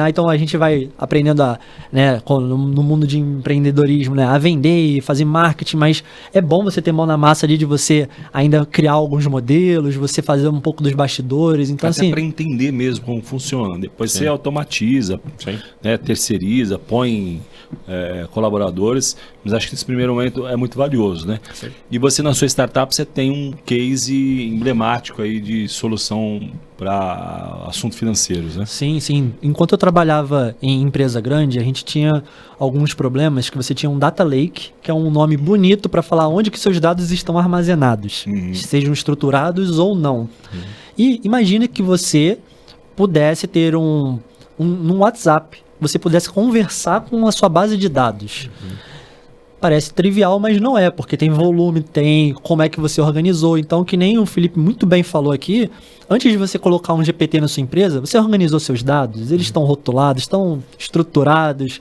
Então a gente vai aprendendo a né, no mundo de empreendedorismo, né, a vender e fazer marketing, mas é bom você ter mão na massa ali de você ainda criar alguns modelos, você fazer um pouco dos bastidores, então até assim... para entender mesmo como funciona. Depois você automatiza, né, terceiriza, põe colaboradores, mas acho que nesse primeiro momento é muito valioso, né? Sim. E você na sua startup você tem um case emblemático aí de solução para assuntos financeiros, né? Sim, sim. Enquanto eu trabalhava em empresa grande, a gente tinha alguns problemas que você tinha um data lake, que é um nome bonito para falar onde que seus dados estão armazenados, sejam estruturados ou não. E imagine que você pudesse ter um WhatsApp, você pudesse conversar com a sua base de dados. Parece trivial, mas não é, porque tem volume, tem como é que você organizou. Então, que nem o Felipe muito bem falou aqui, antes de você colocar um GPT na sua empresa, você organizou seus dados, eles estão rotulados, estão estruturados,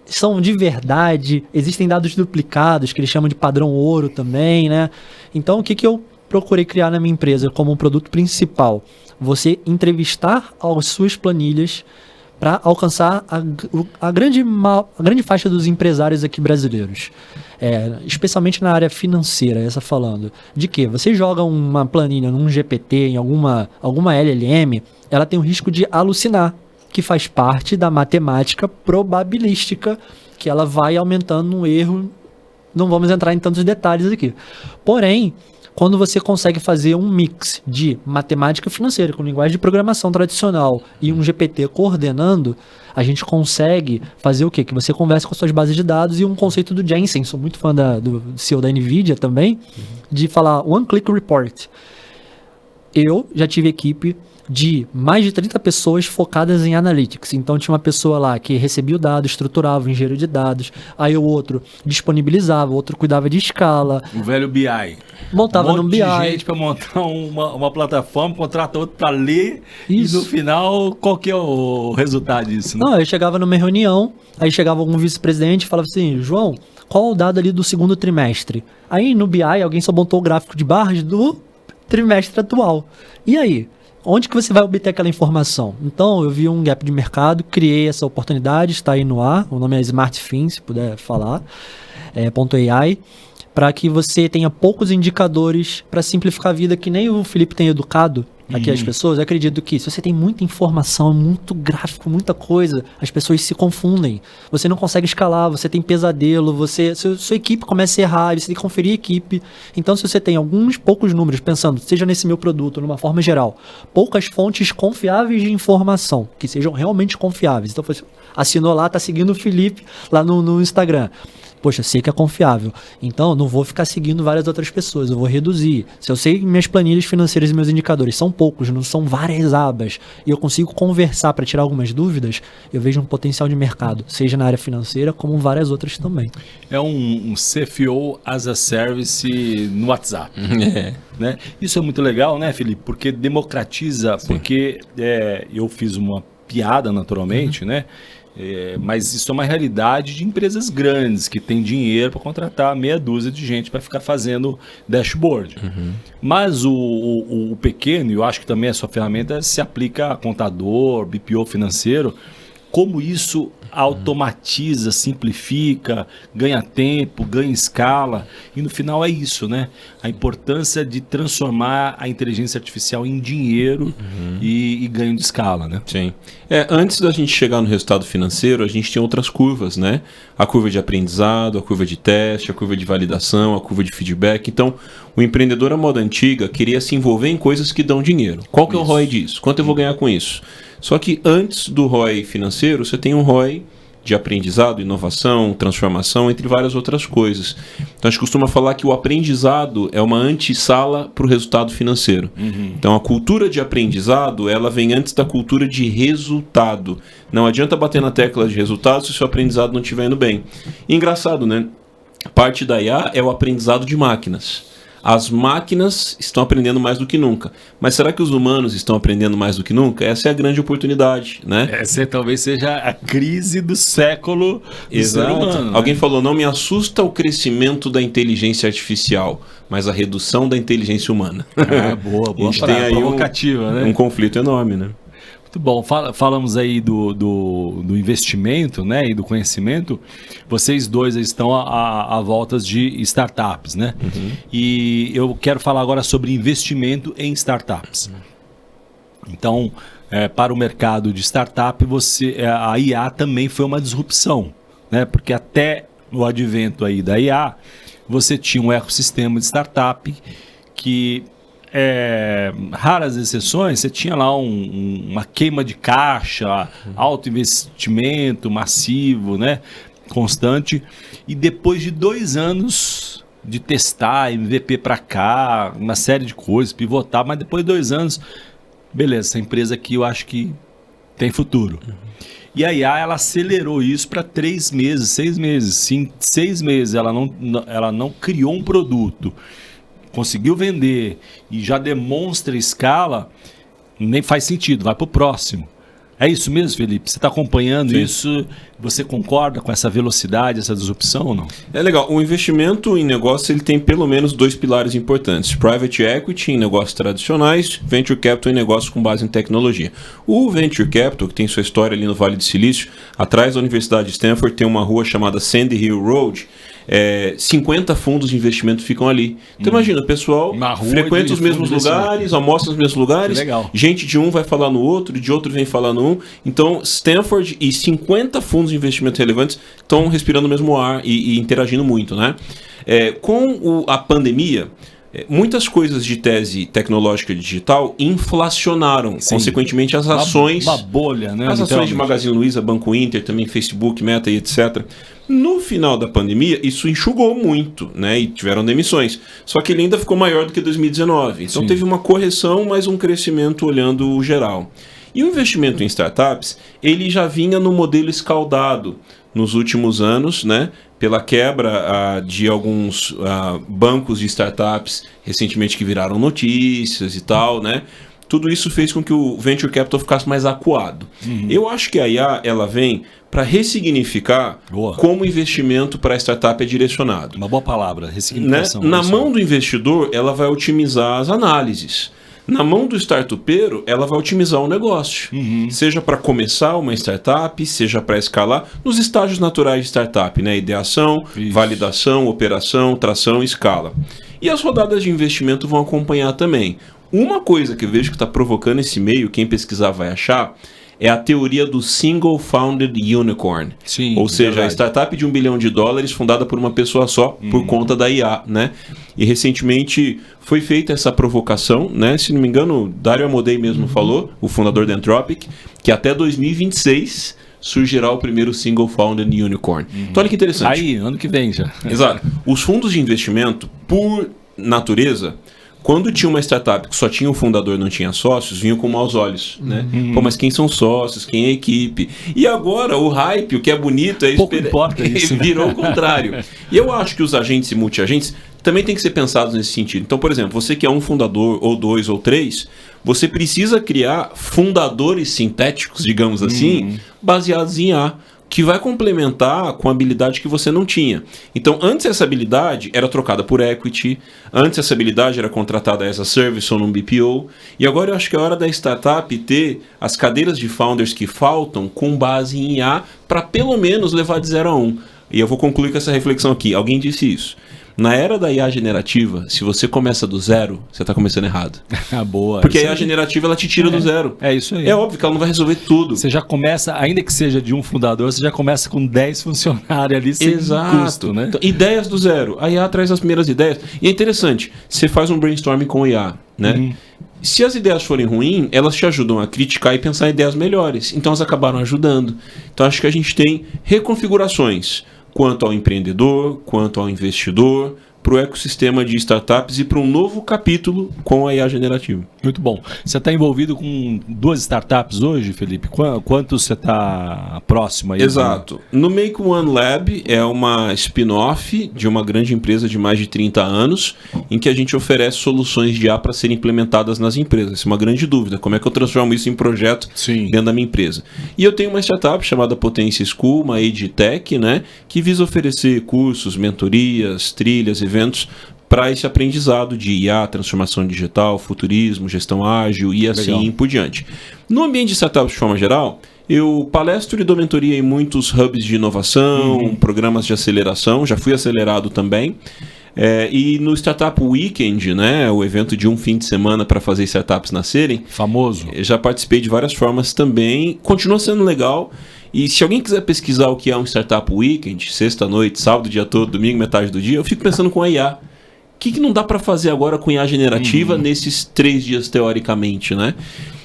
são de verdade, existem dados duplicados, que eles chamam de padrão ouro também, né? Então, o que eu procurei criar na minha empresa como um produto principal? Você entrevistar as suas planilhas para alcançar a grande faixa dos empresários aqui brasileiros, especialmente na área financeira, essa falando. De que você joga uma planilha num GPT, em alguma LLM, ela tem o risco de alucinar, que faz parte da matemática probabilística, que ela vai aumentando um erro. Não vamos entrar em tantos detalhes aqui. Porém, quando você consegue fazer um mix de matemática financeira com linguagem de programação tradicional e um GPT coordenando, a gente consegue fazer o quê? Que você conversa com as suas bases de dados e um conceito do Jensen, sou muito fã do CEO da NVIDIA também, de falar One Click Report. Eu já tive equipe de mais de 30 pessoas focadas em analytics. Então tinha uma pessoa lá que recebia o dado, estruturava o engenheiro de dados, aí o outro disponibilizava, o outro cuidava de escala. O velho BI. Montava no BI. De gente para montar uma plataforma, contrata outro para ler. Isso. E no final, qual que é o resultado disso? Né? Não, eu chegava numa reunião, aí chegava algum vice-presidente e falava assim, João, qual é o dado ali do segundo trimestre? Aí no BI alguém só montou o gráfico de barras do trimestre atual. E aí? Onde que você vai obter aquela informação? Então, eu vi um gap de mercado, criei essa oportunidade, está aí no ar, o nome é SmartFin, se puder falar, .ai, para que você tenha poucos indicadores para simplificar a vida, que nem o Felipe tem educado aqui as pessoas. Eu acredito que se você tem muita informação, muito gráfico, muita coisa, as pessoas se confundem. Você não consegue escalar, você tem pesadelo, sua equipe começa a errar, você tem que conferir a equipe. Então, se você tem poucos números, pensando, seja nesse meu produto, numa forma geral, poucas fontes confiáveis de informação, que sejam realmente confiáveis. Então, você assinou lá, está seguindo o Felipe lá no Instagram. Poxa, sei que é confiável. Então, não vou ficar seguindo várias outras pessoas. Eu vou reduzir. Se eu sei que minhas planilhas financeiras e meus indicadores são poucos, não são várias abas, e eu consigo conversar para tirar algumas dúvidas, eu vejo um potencial de mercado, seja na área financeira, como várias outras também. É um CFO as a service no WhatsApp. Né? Isso é muito legal, né, Felipe? Porque democratiza, porque eu fiz uma piada naturalmente, né? Mas isso é uma realidade de empresas grandes que têm dinheiro para contratar meia dúzia de gente para ficar fazendo dashboard. Mas o pequeno, e eu acho que também a sua ferramenta se aplica a contador, BPO financeiro, como isso automatiza, simplifica, ganha tempo, ganha escala, e no final é isso, né? A importância de transformar a inteligência artificial em dinheiro e ganho de escala, né? Sim. Antes da gente chegar no resultado financeiro, a gente tem outras curvas, né? A curva de aprendizado, a curva de teste, a curva de validação, a curva de feedback. Então, o empreendedor à moda antiga queria se envolver em coisas que dão dinheiro. Qual que é o ROI disso? Quanto eu vou ganhar com isso? Só que antes do ROI financeiro, você tem um ROI de aprendizado, inovação, transformação, entre várias outras coisas. Então a gente costuma falar que o aprendizado é uma antessala para o resultado financeiro. Então a cultura de aprendizado, ela vem antes da cultura de resultado. Não adianta bater na tecla de resultado se o seu aprendizado não estiver indo bem. E engraçado, né? Parte da IA é o aprendizado de máquinas. As máquinas estão aprendendo mais do que nunca. Mas será que os humanos estão aprendendo mais do que nunca? Essa é a grande oportunidade, né? Essa talvez seja a crise do século do ser humano. Alguém falou, não me assusta o crescimento da inteligência artificial, mas a redução da inteligência humana. Boa. A gente tem aí provocativa, né? Um conflito enorme, né? Muito bom. Falamos aí do investimento, né, e do conhecimento. Vocês dois estão a voltas de startups, né? E eu quero falar agora sobre investimento em startups. Então, para o mercado de startup, a IA também foi uma disrupção, né? Porque até o advento aí da IA, você tinha um ecossistema de startup que, raras exceções, você tinha lá uma queima de caixa, alto investimento massivo, né? Constante. E depois de 2 anos de testar, MVP para cá, uma série de coisas, pivotar, mas depois de 2 anos, beleza, essa empresa aqui eu acho que tem futuro. E a IA, ela acelerou isso para 3 meses, 6 meses. Sim, 6 meses ela não criou um produto, conseguiu vender e já demonstra escala, nem faz sentido, vai para o próximo. É isso mesmo, Felipe? Você está acompanhando Sim. isso? Você concorda com essa velocidade, essa disrupção ou não? É legal. O investimento em negócio ele tem pelo menos 2 pilares importantes. Private Equity em negócios tradicionais, Venture Capital em negócios com base em tecnologia. O Venture Capital, que tem sua história ali no Vale do Silício, atrás da Universidade de Stanford tem uma rua chamada Sandy Hill Road. 50 fundos de investimento ficam ali. Então imagina, o pessoal frequenta os mesmos lugares, almoça nos mesmos lugares, gente de um vai falar no outro, de outro vem falar no um. Então Stanford e 50 fundos de investimento relevantes estão respirando o mesmo ar e interagindo muito, né? Com a pandemia, muitas coisas de tese tecnológica digital inflacionaram, consequentemente as ações... Uma bolha, né? As ações de Magazine Luiza, Banco Inter, também Facebook, Meta e etc. No final da pandemia, isso enxugou muito, né? E tiveram demissões. Só que ele ainda ficou maior do que 2019. Então teve uma correção, mas um crescimento olhando o geral. E o investimento em startups, ele já vinha no modelo escaldado nos últimos anos, né? Pela quebra de alguns bancos de startups recentemente que viraram notícias e tal, né? Tudo isso fez com que o Venture Capital ficasse mais acuado. Eu acho que a IA ela vem para ressignificar como o investimento para a startup é direcionado. Uma boa palavra, ressignificação. Né? Na mão do investidor, ela vai otimizar as análises. Na mão do startupeiro, ela vai otimizar o negócio. Seja para começar uma startup, seja para escalar, nos estágios naturais de startup, né? Ideação, validação, operação, tração e escala. E as rodadas de investimento vão acompanhar também. Uma coisa que eu vejo que está provocando esse meio, quem pesquisar vai achar, é a teoria do Single Founded Unicorn. Sim, ou seja, a startup de $1 bilhão fundada por uma pessoa só, por conta da IA, né? E recentemente foi feita essa provocação, né? Se não me engano, Dario Amodei mesmo falou, o fundador da Anthropic, que até 2026 surgirá o primeiro Single Founded Unicorn. Então olha que interessante. Aí, ano que vem já. Exato. Os fundos de investimento, por natureza, quando tinha uma startup que só tinha o fundador e não tinha sócios, vinham com maus olhos, né? Pô, mas quem são sócios? Quem é a equipe? E agora o hype, o que é bonito, pouco importa isso, né? Virou o contrário. E eu acho que os agentes e multi-agentes também têm que ser pensados nesse sentido. Então, por exemplo, você que é um fundador, ou 2 ou 3, você precisa criar fundadores sintéticos, digamos assim, baseados em IA, que vai complementar com a habilidade que você não tinha. Então, antes essa habilidade era trocada por equity, antes essa habilidade era contratada as a service ou num BPO, e agora eu acho que é hora da startup ter as cadeiras de founders que faltam com base em IA para pelo menos levar de 0 a 1. E eu vou concluir com essa reflexão aqui. Alguém disse isso. Na era da IA generativa, se você começa do zero, você está começando errado. Boa. Porque a IA generativa, ela te tira do zero. É isso aí. É óbvio que ela não vai resolver tudo. Você já começa, ainda que seja de um fundador, você já começa com 10 funcionários ali sem custo, né? Então, ideias do zero. A IA traz as primeiras ideias. E é interessante, você faz um brainstorming com a IA, né? Se as ideias forem ruins, elas te ajudam a criticar e pensar em ideias melhores. Então elas acabaram ajudando. Então acho que a gente tem reconfigurações quanto ao empreendedor, quanto ao investidor, para o ecossistema de startups e para um novo capítulo com a IA generativa. Muito bom. Você está envolvido com 2 startups hoje, Felipe? Quantos você está próximo aí? Exato. No Make One Lab é uma spin-off de uma grande empresa de mais de 30 anos, em que a gente oferece soluções de IA para serem implementadas nas empresas. Essa é uma grande dúvida. Como é que eu transformo isso em projeto dentro da minha empresa? E eu tenho uma startup chamada Potência School, uma EdTech, né, que visa oferecer cursos, mentorias, trilhas, eventos para esse aprendizado de IA, transformação digital, futurismo, gestão ágil e assim por diante. No ambiente de startups de forma geral, eu palestro e dou mentoria em muitos hubs de inovação, programas de aceleração, já fui acelerado também. E no Startup Weekend, né, o evento de um fim de semana para fazer startups nascerem. Famoso. Já participei de várias formas também, continua sendo legal. E se alguém quiser pesquisar o que é um Startup Weekend, sexta-noite, sábado, dia todo, domingo, metade do dia, eu fico pensando com a IA. O que não dá para fazer agora com IA generativa nesses 3 dias, teoricamente, né?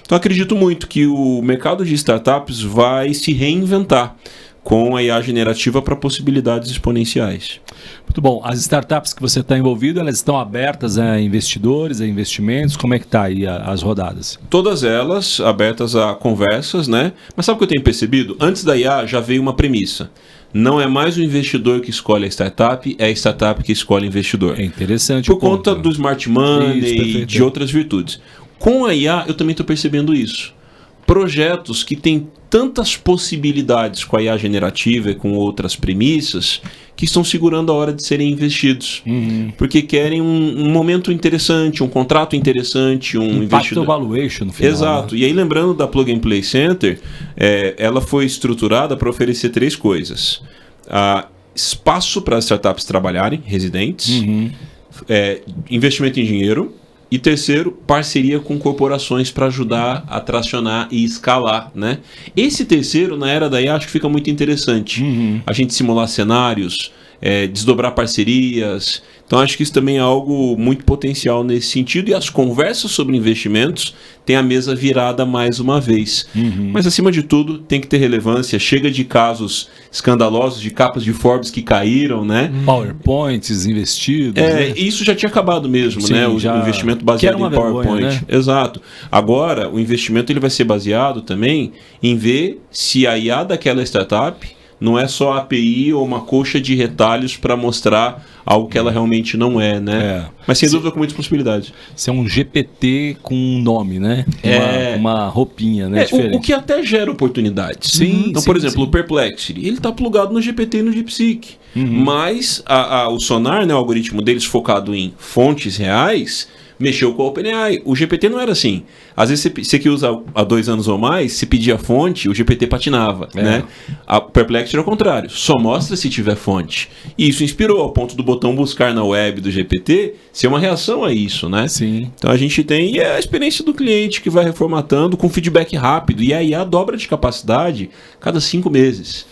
Então, acredito muito que o mercado de startups vai se reinventar com a IA generativa para possibilidades exponenciais. Muito bom. As startups que você está envolvido, elas estão abertas a investidores, a investimentos? Como é que está aí as rodadas? Todas elas abertas a conversas, né? Mas sabe o que eu tenho percebido? Antes da IA já veio uma premissa. Não é mais o investidor que escolhe a startup, é a startup que escolhe o investidor. É interessante. Por conta do smart money e de outras virtudes. Com a IA, eu também estou percebendo isso. Projetos que têm tantas possibilidades com a IA generativa e com outras premissas que estão segurando a hora de serem investidos. Porque querem um momento interessante, um contrato interessante, um investidor. Valuation no final. Exato. Né? E aí, lembrando da Plug and Play Center, ela foi estruturada para oferecer 3 coisas. Espaço para as startups trabalharem, residentes, investimento em dinheiro, e terceiro, parceria com corporações para ajudar a tracionar e escalar, né? Esse terceiro, na era da IA, acho que fica muito interessante. A gente simular cenários, desdobrar parcerias. Então, acho que isso também é algo muito potencial nesse sentido. E as conversas sobre investimentos têm a mesa virada mais uma vez. Mas, acima de tudo, tem que ter relevância. Chega de casos escandalosos, de capas de Forbes que caíram, né? PowerPoints investidos. Né? Isso já tinha acabado mesmo, Sim, né? O investimento baseado em PowerPoint. Vergonha, né? Exato. Agora, o investimento ele vai ser baseado também em ver se a IA daquela startup não é só a API ou uma coxa de retalhos para mostrar algo que ela realmente não é, né? Mas sem dúvida com muitas possibilidades. Isso é um GPT com um nome, né? Uma roupinha, né? O que até gera oportunidades. Sim, então, por exemplo, o Perplexity, ele está plugado no GPT e no DeepSeek. Mas o Sonar, né, o algoritmo deles focado em fontes reais, mexeu com a OpenAI. O GPT não era assim. Às vezes você que usa há 2 anos ou mais, se pedia a fonte, o GPT patinava, né? A Perplexity era o contrário. Só mostra se tiver fonte. E isso inspirou ao ponto do botão buscar na web do GPT ser uma reação a isso, né? Sim. Então a gente tem a experiência do cliente que vai reformatando com feedback rápido. E a IA dobra de capacidade cada 5 meses.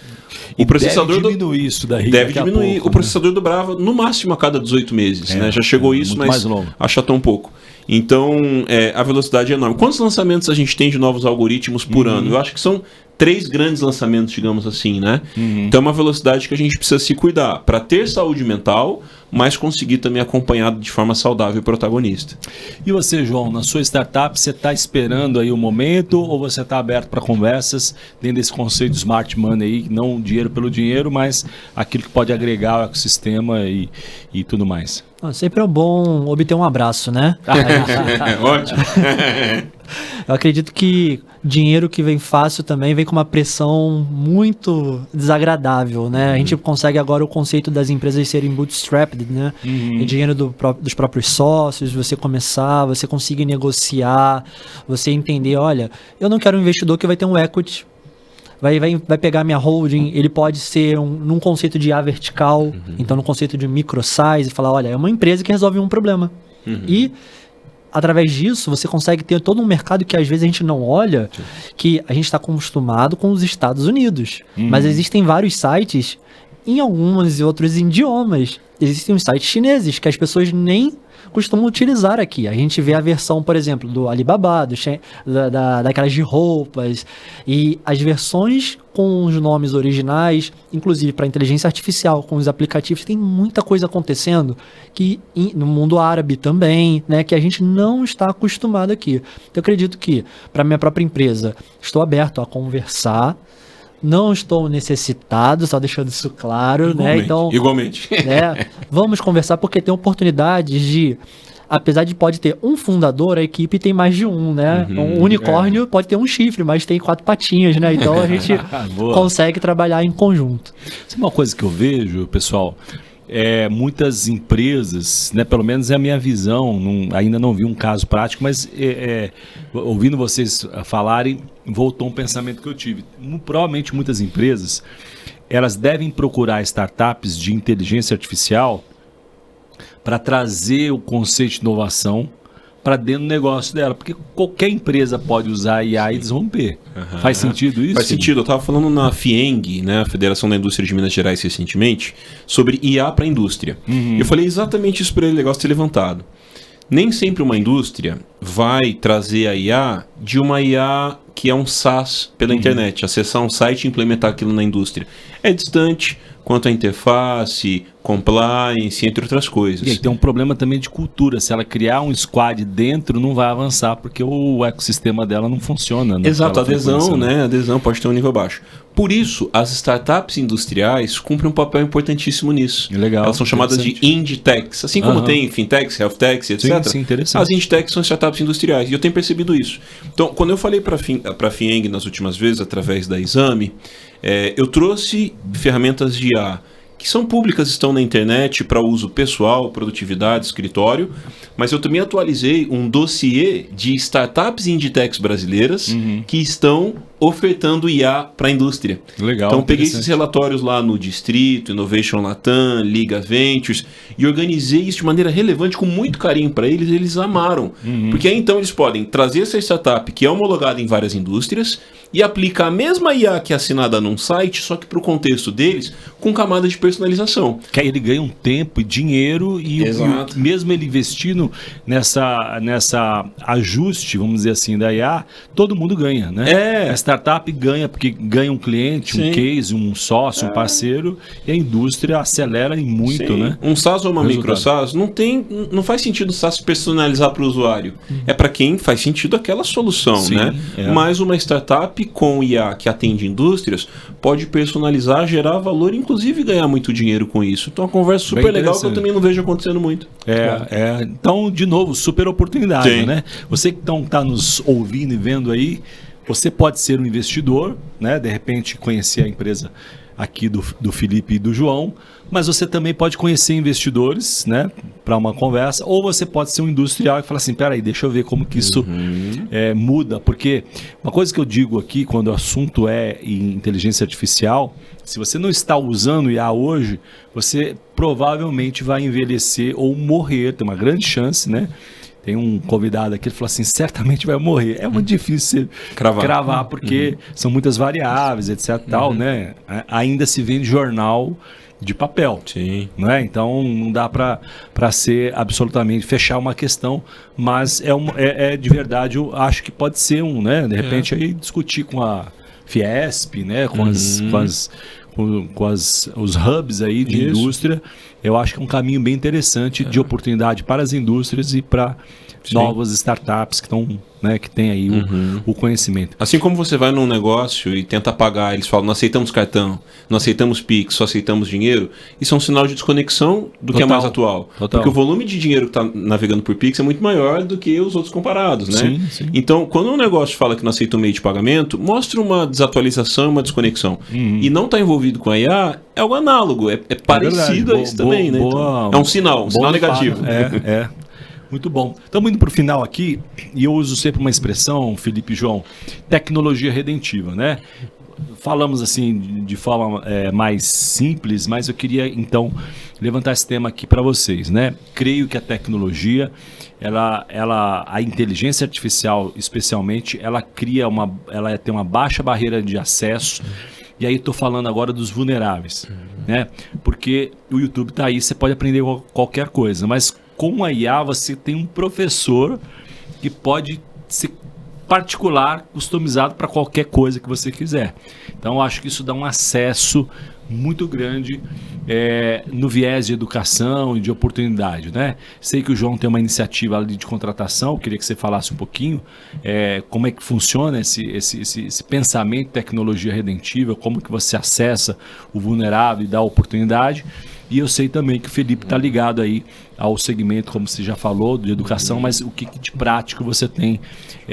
O processador deve diminuir isso daí. Deve diminuir. O processador do Brava, no máximo, a cada 18 meses. Né? Já chegou isso, mas achatou um pouco. Então, a velocidade é enorme. Quantos lançamentos a gente tem de novos algoritmos por ano? Eu acho que são 3 grandes lançamentos, digamos assim, né? Então é uma velocidade que a gente precisa se cuidar para ter saúde mental, mas conseguir também acompanhar de forma saudável e protagonista. E você, João, na sua startup, você está esperando aí o momento ou você está aberto para conversas dentro desse conceito de smart money aí, não dinheiro pelo dinheiro, mas aquilo que pode agregar ao ecossistema e tudo mais? Sempre é bom obter um abraço, né? Ótimo. Eu acredito que dinheiro que vem fácil também vem com uma pressão muito desagradável, né? A gente consegue agora o conceito das empresas serem bootstrapped, né? E dinheiro dos próprios sócios, você começar, você conseguir negociar, você entender, olha, eu não quero um investidor que vai ter um equity, vai pegar minha holding, ele pode ser num conceito de A vertical, então no conceito de micro size, e falar, olha, é uma empresa que resolve um problema. E através disso, você consegue ter todo um mercado que às vezes a gente não olha, que a gente está acostumado com os Estados Unidos. Mas existem vários sites em alguns e outros idiomas. Existem os sites chineses que as pessoas nem costumam utilizar aqui. A gente vê a versão, por exemplo, do Alibaba, daquelas de roupas, e as versões com os nomes originais, inclusive para inteligência artificial, com os aplicativos, tem muita coisa acontecendo que no mundo árabe também, né, que a gente não está acostumado aqui. Então, eu acredito que, para minha própria empresa, estou aberto a conversar. Não estou necessitado, só deixando isso claro, igualmente, né? Então, igualmente. Né, vamos conversar porque tem oportunidades de, apesar de pode ter um fundador, a equipe tem mais de um, né? Um unicórnio pode ter um chifre, mas tem 4 patinhas, né? Então a gente consegue trabalhar em conjunto. Isso é uma coisa que eu vejo, pessoal. muitas empresas, né, pelo menos é a minha visão, ainda não vi um caso prático, mas ouvindo vocês falarem, voltou um pensamento que eu tive. Provavelmente muitas empresas, elas devem procurar startups de inteligência artificial para trazer o conceito de inovação para dentro do negócio dela, porque qualquer empresa pode usar IA e desromper. Faz sentido isso? Faz sentido. Eu estava falando na FIENG, né, a Federação da Indústria de Minas Gerais, recentemente, sobre IA para a indústria. Eu falei exatamente isso para ele, negócio ter levantado. Nem sempre uma indústria vai trazer a IA de uma IA que é um SaaS pela internet, acessar um site e implementar aquilo na indústria. É distante quanto à interface, compliance, entre outras coisas. E aí tem um problema também de cultura. Se ela criar um squad dentro, não vai avançar, porque o ecossistema dela não funciona. Exato, a adesão, né? A adesão pode ter um nível baixo. Por isso, as startups industriais cumprem um papel importantíssimo nisso. Legal. Elas são chamadas de Indtechs, assim como tem fintechs, healthtechs, etc. Sim, interessante. As Indtechs são startups industriais, e eu tenho percebido isso. Então, quando eu falei para a FIENG nas últimas vezes, através da Exame, eu trouxe ferramentas de IA que são públicas, estão na internet para uso pessoal, produtividade, escritório, mas eu também atualizei um dossiê de startups Indtechs brasileiras que estão ofertando IA para a indústria. Legal. Então peguei esses relatórios lá no Distrito, Innovation Latam, Liga Ventures e organizei isso de maneira relevante, com muito carinho para eles, eles amaram. Porque aí então eles podem trazer essa startup que é homologada em várias indústrias e aplicar a mesma IA que é assinada num site, só que para o contexto deles, com camada de personalização. Que aí ele ganha um tempo e dinheiro e mesmo ele investindo nessa ajuste, vamos dizer assim, da IA, todo mundo ganha, né? A startup ganha porque ganha um cliente, um case, um sócio, um parceiro, e a indústria acelera em muito, né? Um SaaS ou uma micro SaaS não faz sentido o SaaS personalizar para o usuário. É para quem faz sentido aquela solução, né? Mas uma startup com IA que atende indústrias pode personalizar, gerar valor e inclusive ganhar muito dinheiro com isso. Então é uma conversa super legal que eu também não vejo acontecendo muito. Então, de novo, super oportunidade, né? Você que está nos ouvindo e vendo aí, você pode ser um investidor, né? De repente conhecer a empresa aqui do Felipe e do João, mas você também pode conhecer investidores, né, para uma conversa, ou você pode ser um industrial e falar assim, peraí, deixa eu ver como que isso muda, porque uma coisa que eu digo aqui, quando o assunto é em inteligência artificial, se você não está usando IA hoje, você provavelmente vai envelhecer ou morrer, tem uma grande chance, né? Tem um convidado aqui, ele falou assim, certamente vai morrer. É muito difícil cravar porque são muitas variáveis, etc. Tal, né? Ainda se vende jornal de papel. Sim. Né? Então não dá para ser absolutamente, fechar uma questão, mas de verdade, eu acho que pode ser né? De repente aí discutir com a Fiesp, né? Com os hubs aí de indústria, eu acho que é um caminho bem interessante de oportunidade para as indústrias e para novas startups que estão, né, que tem aí o conhecimento. Assim como você vai num negócio e tenta pagar, eles falam, não aceitamos cartão, não aceitamos Pix, só aceitamos dinheiro, isso é um sinal de desconexão do que é mais atual. Porque o volume de dinheiro que está navegando por Pix é muito maior do que os outros comparados, né? Sim. Então, quando um negócio fala que não aceita o meio de pagamento, mostra uma desatualização, uma desconexão. E não está envolvido com a IA, é algo análogo, é parecido a isso também, né? Então, é um sinal negativo. Muito bom. Estamos indo para o final aqui, e eu uso sempre uma expressão, Felipe e João, tecnologia redentiva, né? Falamos assim de forma mais simples, mas eu queria então levantar esse tema aqui para vocês, né? Creio que a tecnologia, a inteligência artificial especialmente, ela tem uma baixa barreira de acesso. E aí estou falando agora dos vulneráveis, né? Porque o YouTube está aí, você pode aprender qualquer coisa, mas com a IA você tem um professor que pode ser particular, customizado para qualquer coisa que você quiser. Então eu acho que isso dá um acesso muito grande no viés de educação e de oportunidade, né? Sei que o João tem uma iniciativa ali de contratação, eu queria que você falasse um pouquinho como é que funciona esse pensamento de tecnologia redentiva, como que você acessa o vulnerável e dá oportunidade. E eu sei também que o Felipe está ligado aí ao segmento, como você já falou, de educação, mas o que de prático você tem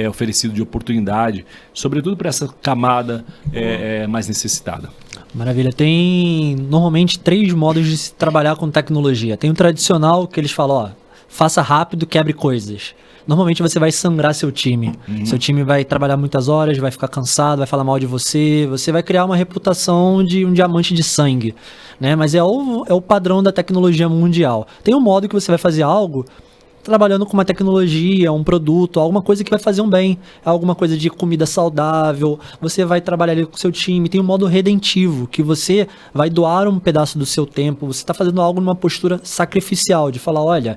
oferecido de oportunidade, sobretudo para essa camada mais necessitada? Maravilha. Tem normalmente 3 modos de se trabalhar com tecnologia. Tem o tradicional, que eles falam, ó, faça rápido, quebre coisas. Normalmente você vai sangrar seu time. Seu time vai trabalhar muitas horas, vai ficar cansado, vai falar mal de você. Você vai criar uma reputação de um diamante de sangue, né? Mas é o padrão da tecnologia mundial. Tem um modo que você vai fazer algo trabalhando com uma tecnologia, um produto, alguma coisa que vai fazer um bem, alguma coisa de comida saudável, você vai trabalhar ali com o seu time, tem um modo redentivo, que você vai doar um pedaço do seu tempo, você está fazendo algo numa postura sacrificial, de falar, olha,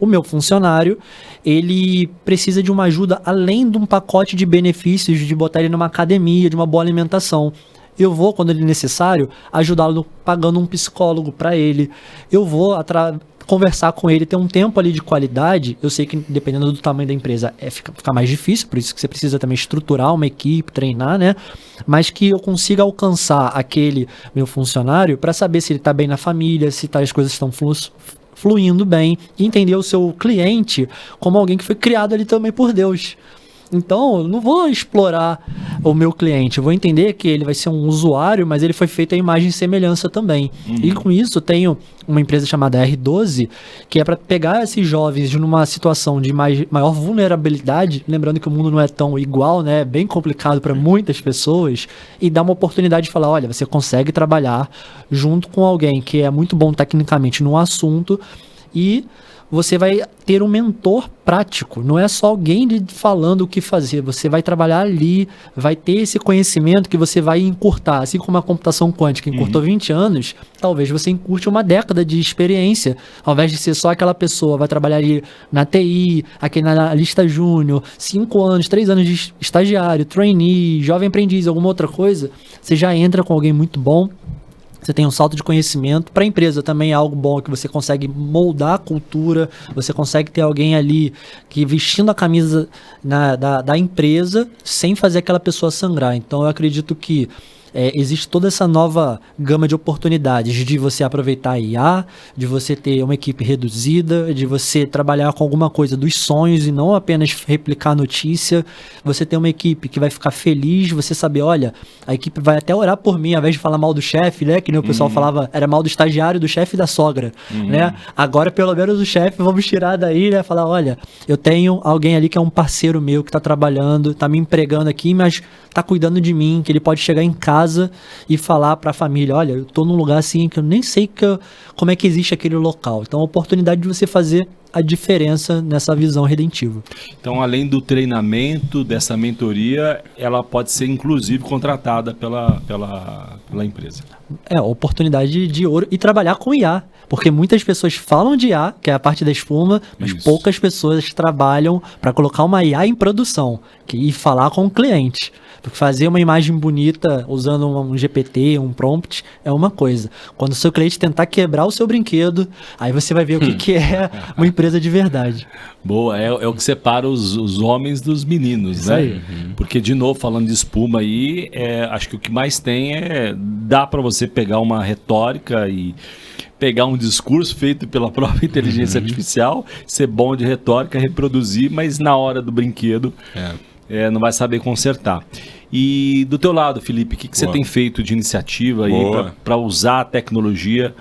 o meu funcionário, ele precisa de uma ajuda além de um pacote de benefícios, de botar ele numa academia, de uma boa alimentação. Eu vou, quando ele necessário, ajudá-lo pagando um psicólogo para ele. Eu vou conversar com ele, ter um tempo ali de qualidade. Eu sei que dependendo do tamanho da empresa fica mais difícil, por isso que você precisa também estruturar uma equipe, treinar, né? Mas que eu consiga alcançar aquele meu funcionário para saber se ele está bem na família, se as coisas estão fluindo bem, e entender o seu cliente como alguém que foi criado ali também por Deus. Então, eu não vou explorar o meu cliente, eu vou entender que ele vai ser um usuário, mas ele foi feito à imagem e semelhança também. E com isso, tenho uma empresa chamada R12, que é para pegar esses jovens numa situação de maior vulnerabilidade, lembrando que o mundo não é tão igual, né? É bem complicado para muitas pessoas, e dar uma oportunidade de falar, olha, você consegue trabalhar junto com alguém que é muito bom tecnicamente no assunto, e você vai ter um mentor prático, não é só alguém falando o que fazer, você vai trabalhar ali, vai ter esse conhecimento que você vai encurtar, assim como a computação quântica encurtou 20 anos, talvez você encurte uma década de experiência, ao invés de ser só aquela pessoa, vai trabalhar ali na TI, aqui na lista júnior, 5 anos, 3 anos de estagiário, trainee, jovem aprendiz, alguma outra coisa, você já entra com alguém muito bom. Você tem um salto de conhecimento. Para a empresa também é algo bom, que você consegue moldar a cultura, você consegue ter alguém ali que vestindo a camisa da empresa sem fazer aquela pessoa sangrar. Então eu acredito que existe toda essa nova gama de oportunidades de você aproveitar a IA, de você ter uma equipe reduzida, de você trabalhar com alguma coisa dos sonhos e não apenas replicar a notícia. Você ter uma equipe que vai ficar feliz, você saber, olha, a equipe vai até orar por mim, ao invés de falar mal do chefe, né? Que nem o pessoal falava, era mal do estagiário, do chefe e da sogra, né? Agora, pelo menos o chefe, vamos tirar daí, né? Falar, olha, eu tenho alguém ali que é um parceiro meu, que está trabalhando, está me empregando aqui, mas está cuidando de mim, que ele pode chegar em casa e falar para a família, olha, eu tô num lugar assim que eu nem sei como é que existe aquele local. Então, a oportunidade de você fazer a diferença nessa visão redentiva. Então, além do treinamento, dessa mentoria, ela pode ser inclusive contratada pela empresa. Oportunidade de ouro, e trabalhar com IA. Porque muitas pessoas falam de IA, que é a parte da espuma, mas poucas pessoas trabalham para colocar uma IA em produção e falar com o cliente. Porque fazer uma imagem bonita usando um GPT, um prompt, é uma coisa. Quando o seu cliente tentar quebrar o seu brinquedo, aí você vai ver o que é uma empresa de verdade. Boa, é o que separa os homens dos meninos, Isso né? aí. Porque, de novo, falando de espuma aí, acho que o que mais tem dá para você pegar uma retórica e pegar um discurso feito pela própria inteligência artificial, ser bom de retórica, reproduzir, mas na hora do brinquedo não vai saber consertar. E do teu lado, Felipe, o que você tem feito de iniciativa aí para usar a tecnologia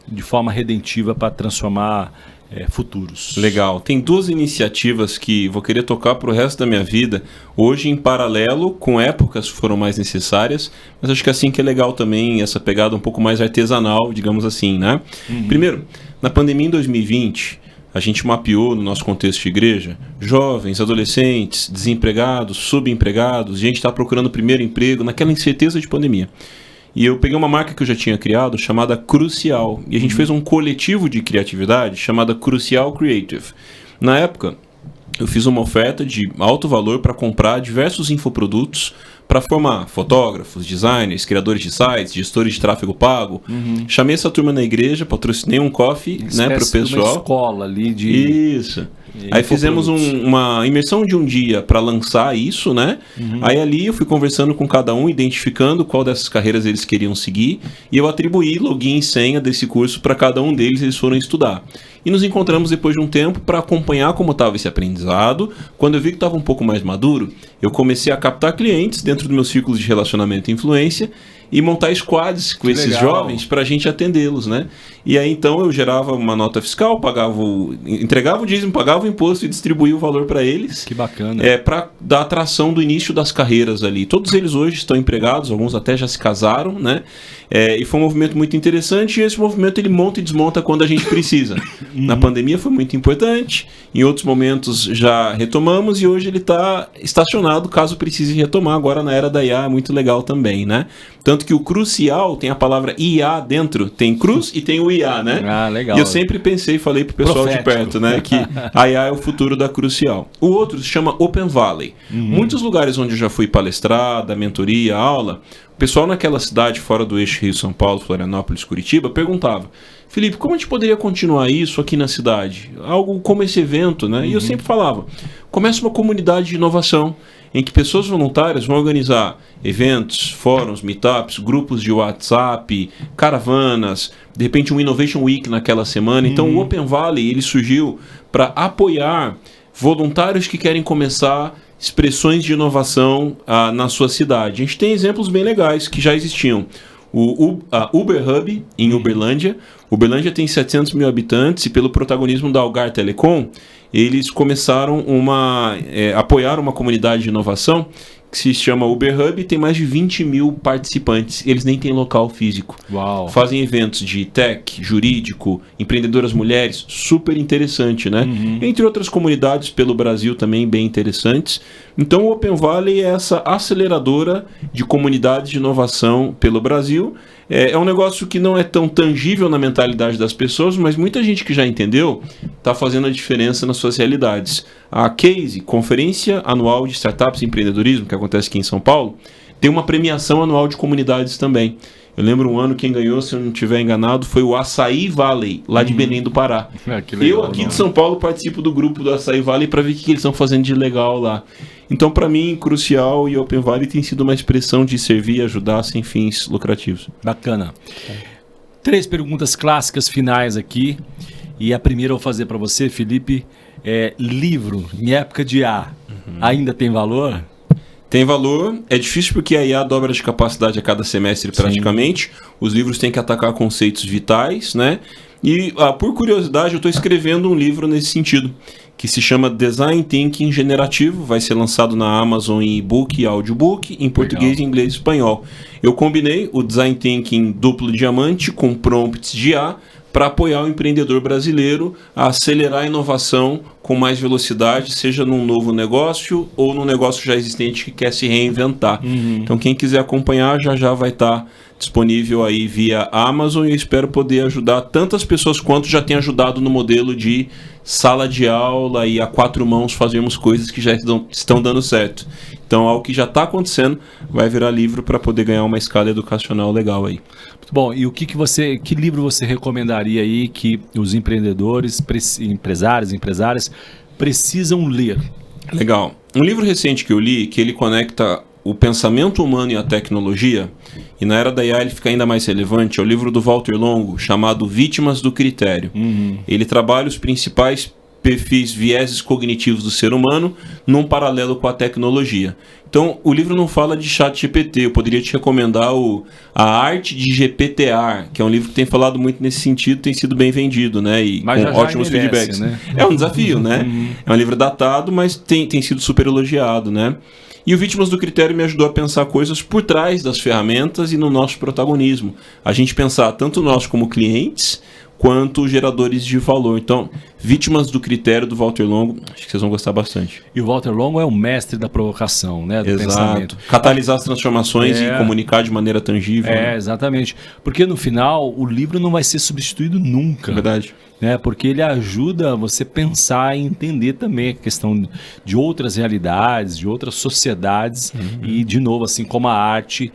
de forma redentiva para transformar futuros? Legal. Tem 2 iniciativas que vou querer tocar para o resto da minha vida, hoje em paralelo com épocas que foram mais necessárias, mas acho que assim que é legal também essa pegada um pouco mais artesanal, digamos assim, né? Primeiro, na pandemia em 2020, a gente mapeou no nosso contexto de igreja jovens, adolescentes, desempregados, subempregados, gente está procurando primeiro emprego naquela incerteza de pandemia. E eu peguei uma marca que eu já tinha criado chamada Crucial, e a gente fez um coletivo de criatividade chamada Crucial Creative. Na época, eu fiz uma oferta de alto valor para comprar diversos infoprodutos para formar fotógrafos, designers, criadores de sites, gestores de tráfego pago. Chamei essa turma na igreja, patrocinei um coffee, né, para o pessoal. Uma escola ali de... Isso. Aí fizemos uma imersão de um dia para lançar isso, né? Aí ali eu fui conversando com cada um, identificando qual dessas carreiras eles queriam seguir, e eu atribuí login e senha desse curso para cada um deles, eles foram estudar. E nos encontramos depois de um tempo para acompanhar como estava esse aprendizado. Quando eu vi que estava um pouco mais maduro, eu comecei a captar clientes dentro dos meus círculos de relacionamento e influência, e montar squads com esses legal. jovens para a gente atendê-los, né? E aí então eu gerava uma nota fiscal, entregava o dízimo, pagava o imposto e distribuía o valor para eles. Que bacana. Para dar atração do início das carreiras ali. Todos eles hoje estão empregados, alguns até já se casaram, né? E foi um movimento muito interessante, e esse movimento ele monta e desmonta quando a gente precisa. Na pandemia foi muito importante, em outros momentos já retomamos, e hoje ele está estacionado caso precise retomar. Agora na era da IA é muito legal também, né? Tanto que o Crucial tem a palavra IA dentro, tem cruz e tem o IA, né? Ah, legal. E eu sempre pensei, falei pro pessoal Profético. de perto, né? Que a IA é o futuro da Crucial. O outro se chama Open Valley. Muitos lugares onde eu já fui palestrar, dar mentoria, aula, o pessoal naquela cidade fora do eixo Rio-São Paulo, Florianópolis, Curitiba, perguntava: Felipe, como a gente poderia continuar isso aqui na cidade? Algo como esse evento, né? E eu sempre falava: começa uma comunidade de inovação, em que pessoas voluntárias vão organizar eventos, fóruns, meetups, grupos de WhatsApp, caravanas, de repente um Innovation Week naquela semana. Então o Open Valley ele surgiu para apoiar voluntários que querem começar expressões de inovação na sua cidade. A gente tem exemplos bem legais que já existiam. A Uber Hub, em Uberlândia. Uberlândia tem 700 mil habitantes e pelo protagonismo da Algar Telecom, eles começaram apoiar uma comunidade de inovação que se chama Uber Hub e tem mais de 20 mil participantes. Eles nem têm local físico. Uau. Fazem eventos de tech, jurídico, empreendedoras mulheres, super interessante, né? Entre outras comunidades pelo Brasil também bem interessantes. Então o Open Valley é essa aceleradora de comunidades de inovação pelo Brasil. É um negócio que não é tão tangível na mentalidade das pessoas, mas muita gente que já entendeu está fazendo a diferença nas suas realidades. A CASE, Conferência Anual de Startups e Empreendedorismo, que acontece aqui em São Paulo, tem uma premiação anual de comunidades também. Eu lembro um ano quem ganhou, se eu não estiver enganado, foi o Açaí Valley, lá de Belém do Pará. Que legal, eu aqui de São Paulo participo do grupo do Açaí Valley para ver o que eles estão fazendo de legal lá. Então, para mim, Crucial e Open Valley tem sido uma expressão de servir e ajudar sem fins lucrativos. Bacana. 3 perguntas clássicas finais aqui. E a primeira eu vou fazer para você, Felipe. Livro, em época de IA, ainda tem valor? Tem valor, é difícil porque a IA dobra de capacidade a cada semestre praticamente. Sim. Os livros têm que atacar conceitos vitais, né? E por curiosidade eu estou escrevendo um livro nesse sentido, que se chama Design Thinking Generativo, vai ser lançado na Amazon em e-book e audiobook, em português, inglês e espanhol. Eu combinei o Design Thinking duplo diamante com prompts de IA para apoiar o empreendedor brasileiro a acelerar a inovação com mais velocidade, seja num novo negócio ou num negócio já existente que quer se reinventar. Então quem quiser acompanhar já vai estar disponível aí via Amazon, e eu espero poder ajudar tantas pessoas quanto já tem ajudado no modelo de sala de aula e a 4 mãos fazermos coisas que já estão dando certo. Então algo que já está acontecendo vai virar livro para poder ganhar uma escala educacional legal aí. Muito bom. E que livro você recomendaria aí que os empreendedores, empresárias precisam ler? Legal. Um livro recente que eu li, que ele conecta o pensamento humano e a tecnologia, e na era da IA ele fica ainda mais relevante, é o livro do Walter Longo, chamado Vítimas do Critério. Ele trabalha os principais perfis, vieses cognitivos do ser humano num paralelo com a tecnologia. Então, o livro não fala de ChatGPT, eu poderia te recomendar A Arte de GPTar, que é um livro que tem falado muito nesse sentido, tem sido bem vendido, né? E mas com ótimos feedbacks. Né? É um desafio, né? É um livro datado, mas tem sido super elogiado, né? E o Vítimas do Critério me ajudou a pensar coisas por trás das ferramentas e no nosso protagonismo. A gente pensar tanto nós como clientes, quanto geradores de valor. Então, Vítimas do Critério, do Walter Longo, acho que vocês vão gostar bastante. E o Walter Longo é o mestre da provocação, né? Do pensamento. Catalisar as transformações e comunicar de maneira tangível. Né? Exatamente. Porque no final, o livro não vai ser substituído nunca. É verdade. Né? Porque ele ajuda você a pensar e entender também a questão de outras realidades, de outras sociedades. E, de novo, assim como a arte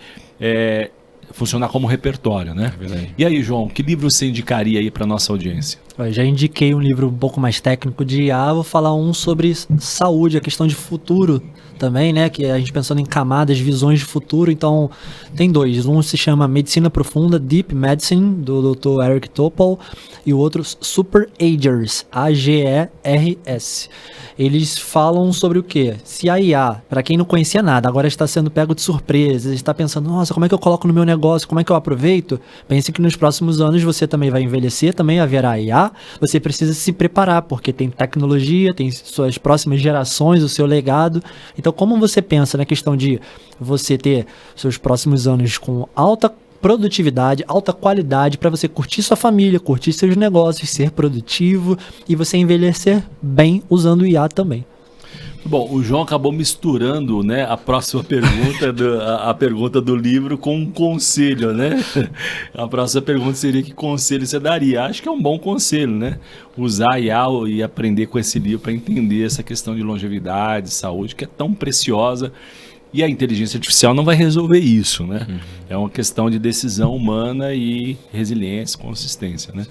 funcionar como repertório, né? É verdade. E aí, João, que livro você indicaria aí para nossa audiência? Eu já indiquei um livro um pouco mais técnico de IA, vou falar um sobre saúde, a questão de futuro também, né? Que a gente pensando em camadas, visões de futuro. Então, tem dois. Um se chama Medicina Profunda, Deep Medicine, do Dr. Eric Topol, e o outro Super Agers, AGERS. Eles falam sobre o quê? Se a IA, para quem não conhecia nada, agora está sendo pego de surpresa, está pensando, nossa, como é que eu coloco no meu negócio, como é que eu aproveito? Pense que nos próximos anos você também vai envelhecer, também haverá IA, você precisa se preparar, porque tem tecnologia, tem suas próximas gerações, o seu legado. Então, como você pensa na questão de você ter seus próximos anos com alta produtividade, alta qualidade, para você curtir sua família, curtir seus negócios, ser produtivo e você envelhecer bem usando o IA também. Bom, o João acabou misturando, né, a próxima pergunta, a pergunta do livro com um conselho, né? A próxima pergunta seria: que conselho você daria? Acho que é um bom conselho, né? Usar a IA e aprender com esse livro para entender essa questão de longevidade, saúde, que é tão preciosa. E a inteligência artificial não vai resolver isso, né? É uma questão de decisão humana e resiliência, consistência, né?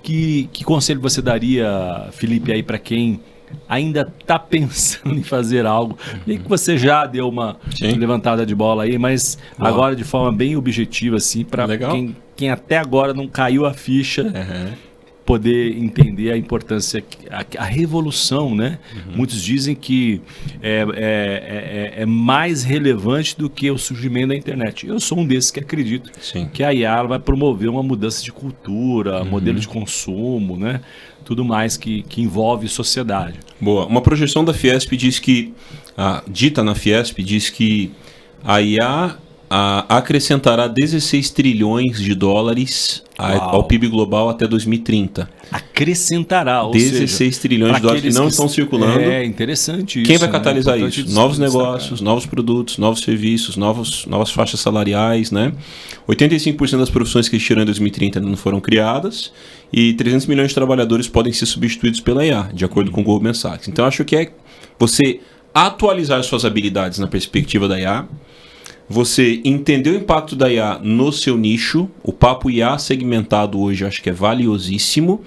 Que conselho você daria, Felipe, aí para quem ainda está pensando em fazer algo? E que você já deu uma levantada de bola aí, mas agora de forma bem objetiva, assim, para quem até agora não caiu a ficha, poder entender a importância, a revolução, né? Muitos dizem que é mais relevante do que o surgimento da internet. Eu sou um desses que acredito que a IA vai promover uma mudança de cultura, modelo de consumo, né? Tudo mais que envolve sociedade. Boa. Uma projeção da Fiesp diz que, dita na Fiesp, diz que a IA acrescentará 16 trilhões de dólares ao PIB global até 2030. Acrescentará, ou 16 trilhões de dólares que não estão circulando. É interessante isso. Quem vai catalisar isso? Novos negócios, novos produtos, novos serviços, novas faixas salariais, né? 85% das profissões que existiram em 2030 ainda não foram criadas e 300 milhões de trabalhadores podem ser substituídos pela IA, de acordo com o Goldman Sachs. Então, acho que é você atualizar suas habilidades na perspectiva da IA, você entender o impacto da IA no seu nicho. O papo IA segmentado hoje acho que é valiosíssimo.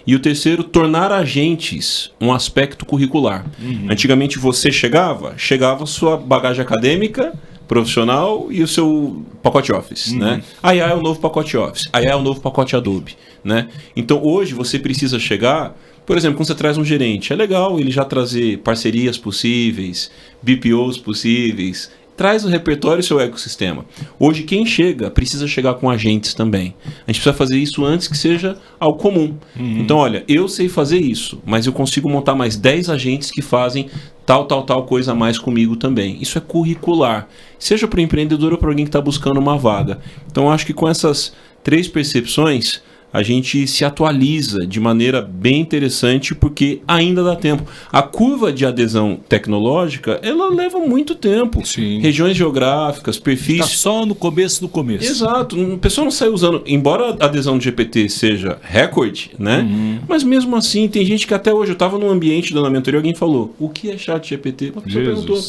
E o terceiro, tornar agentes um aspecto curricular. Antigamente você chegava sua bagagem acadêmica, profissional e o seu pacote Office, né? A IA é o novo pacote Office, a IA é o novo pacote Adobe, né? Então hoje você precisa chegar, por exemplo, quando você traz um gerente, é legal ele já trazer parcerias possíveis, BPOs possíveis, traz o repertório e o seu ecossistema. Hoje quem chega precisa chegar com agentes também. A gente precisa fazer isso antes que seja algo comum. Então, olha, eu sei fazer isso, mas eu consigo montar mais 10 agentes que fazem tal coisa a mais comigo também. Isso é curricular. Seja para o empreendedor ou para alguém que está buscando uma vaga. Então, acho que com essas 3 percepções, a gente se atualiza de maneira bem interessante, porque ainda dá tempo. A curva de adesão tecnológica, ela leva muito tempo. Regiões geográficas, perfis... Está só no começo do começo. Exato. O pessoal não sai usando... Embora a adesão do GPT seja recorde, né? Mas mesmo assim, tem gente que até hoje... Eu estava num ambiente dando a mentoria e alguém falou: o que é chat GPT? A pessoa perguntou.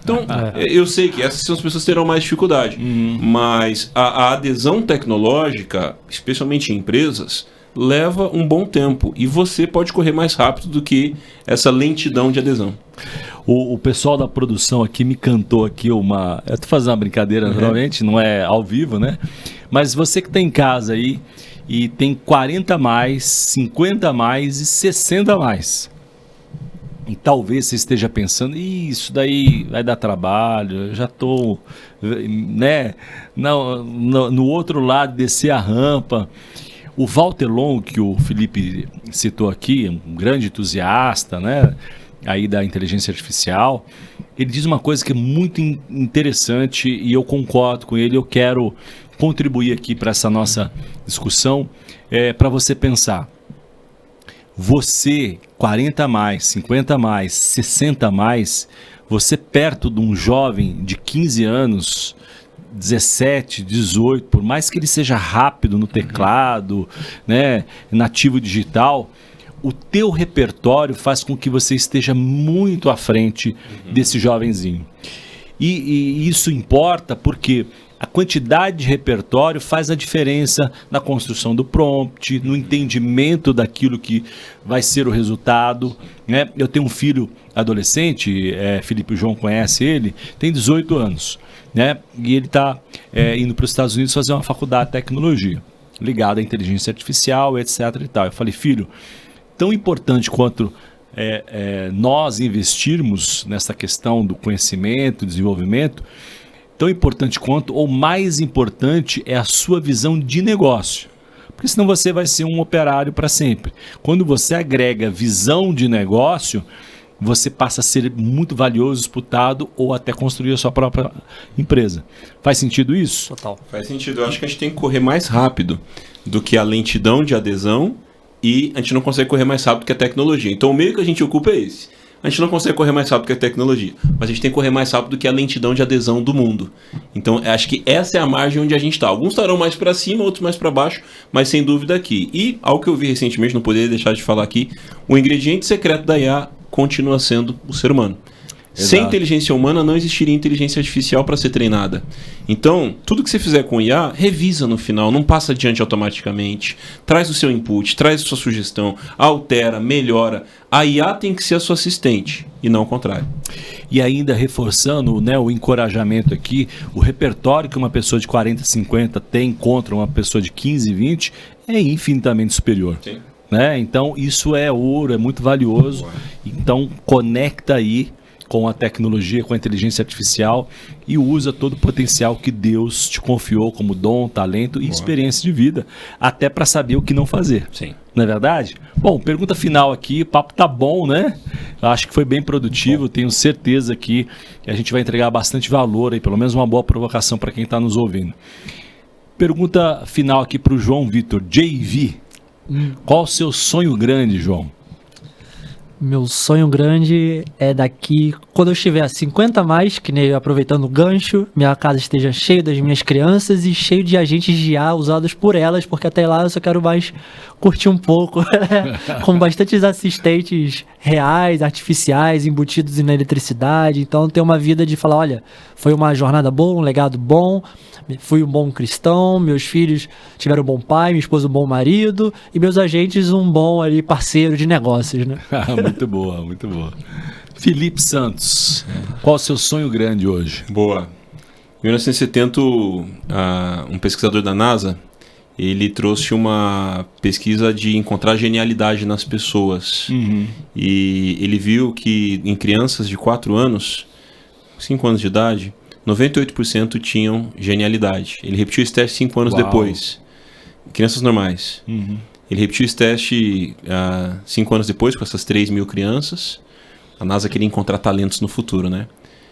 Então, eu sei que essas são as pessoas que terão mais dificuldade. Mas a adesão tecnológica, especialmente em empresas, leva um bom tempo e você pode correr mais rápido do que essa lentidão de adesão. O pessoal da produção aqui me cantou aqui uma... Eu tô fazendo uma brincadeira, naturalmente, não é ao vivo, né? Mas você que tá em casa aí e tem 40 mais, 50 mais e 60 mais. E talvez você esteja pensando: isso daí vai dar trabalho, eu já tô, né, no outro lado, descer a rampa. O Walter Long, que o Felipe citou aqui, um grande entusiasta, né, aí da inteligência artificial, ele diz uma coisa que é muito interessante e eu concordo com ele. Eu quero contribuir aqui para essa nossa discussão, para você pensar. Você, 40 mais, 50 mais, 60 mais, você perto de um jovem de 15 anos... 17, 18, por mais que ele seja rápido no teclado, né, nativo digital, o teu repertório faz com que você esteja muito à frente desse jovenzinho. E isso importa porque A quantidade de repertório faz a diferença na construção do prompt, no entendimento daquilo que vai ser o resultado, né? Eu tenho um filho adolescente, Felipe João conhece ele, tem 18 anos, né? E ele está indo para os Estados Unidos fazer uma faculdade de tecnologia, ligada à inteligência artificial, etc. e tal. Eu falei, filho, tão importante quanto nós investirmos nessa questão do conhecimento, desenvolvimento, tão importante quanto, ou mais importante, é a sua visão de negócio. Porque senão você vai ser um operário para sempre. Quando você agrega visão de negócio, você passa a ser muito valioso, disputado, ou até construir a sua própria empresa. Faz sentido isso? Total. Faz sentido. Eu acho que a gente tem que correr mais rápido do que a lentidão de adesão e a gente não consegue correr mais rápido que a tecnologia. Então o meio que a gente ocupa é esse. A gente não consegue correr mais rápido que a tecnologia, mas a gente tem que correr mais rápido que a lentidão de adesão do mundo. Então, acho que essa é a margem onde a gente está. Alguns estarão mais para cima, outros mais para baixo, mas sem dúvida aqui. E, algo que eu vi recentemente, não poderia deixar de falar aqui, o ingrediente secreto da IA continua sendo o ser humano. Exato. Sem inteligência humana não existiria inteligência artificial para ser treinada. Então, tudo que você fizer com IA, revisa no final, não passa adiante automaticamente. Traz o seu input, traz a sua sugestão, altera, melhora. A IA tem que ser a sua assistente e não o contrário. E ainda reforçando, né, o encorajamento aqui, o repertório que uma pessoa de 40, 50 tem contra uma pessoa de 15, 20 é infinitamente superior. Sim. Né? Então, isso é ouro, é muito valioso. Então, conecta aí com a tecnologia, com a inteligência artificial e usa todo o potencial que Deus te confiou como dom, talento e experiência de vida, até para saber o que não fazer. Sim. Não é verdade? Bom, pergunta final aqui, o papo tá bom, né? Eu acho que foi bem produtivo, tenho certeza que a gente vai entregar bastante valor aí, pelo menos uma boa provocação para quem está nos ouvindo. Pergunta final aqui para o João Vitor, JV. Qual o seu sonho grande, João? Meu sonho grande é daqui, quando eu estiver a 50 a mais, que nem aproveitando o gancho, minha casa esteja cheia das minhas crianças e cheio de agentes de IA usados por elas, porque até lá eu só quero mais curtir um pouco, com bastantes assistentes reais, artificiais, embutidos na eletricidade. Então ter uma vida de falar, olha, foi uma jornada boa, um legado bom, fui um bom cristão, meus filhos tiveram um bom pai, minha esposa um bom marido e meus agentes um bom ali parceiro de negócios, né? Muito boa, muito boa. Felipe Santos, qual o seu sonho grande hoje? Boa. Em 1970, um pesquisador da NASA, ele trouxe uma pesquisa de encontrar genialidade nas pessoas. E ele viu que em crianças de 4 anos, 5 anos de idade, 98% tinham genialidade. Ele repetiu esse teste 5 anos depois. Crianças normais. Ele repetiu esse teste 5 anos depois com essas 3 mil crianças. A NASA queria encontrar talentos no futuro, né?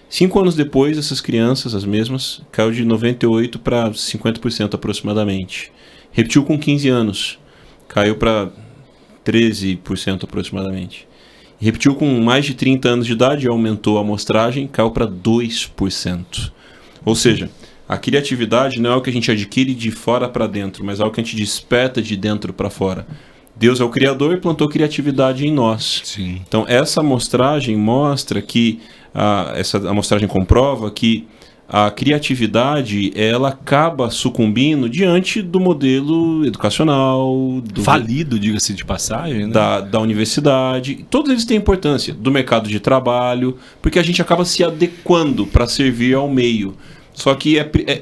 5 anos depois, essas crianças, as mesmas, caiu de 98% para 50% aproximadamente. Repetiu com 15 anos, caiu para 13% aproximadamente. Repetiu com mais de 30 anos de idade, aumentou a amostragem, caiu para 2%. Ou seja, a criatividade não é o que a gente adquire de fora para dentro, mas é o que a gente desperta de dentro para fora. Deus é o Criador e plantou criatividade em nós. Sim. Então, essa amostragem mostra que, essa amostragem comprova que a criatividade, ela acaba sucumbindo diante do modelo educacional... Falido, diga-se de passagem, né? Da universidade. Todos eles têm importância. Do mercado de trabalho, porque a gente acaba se adequando para servir ao meio. Só que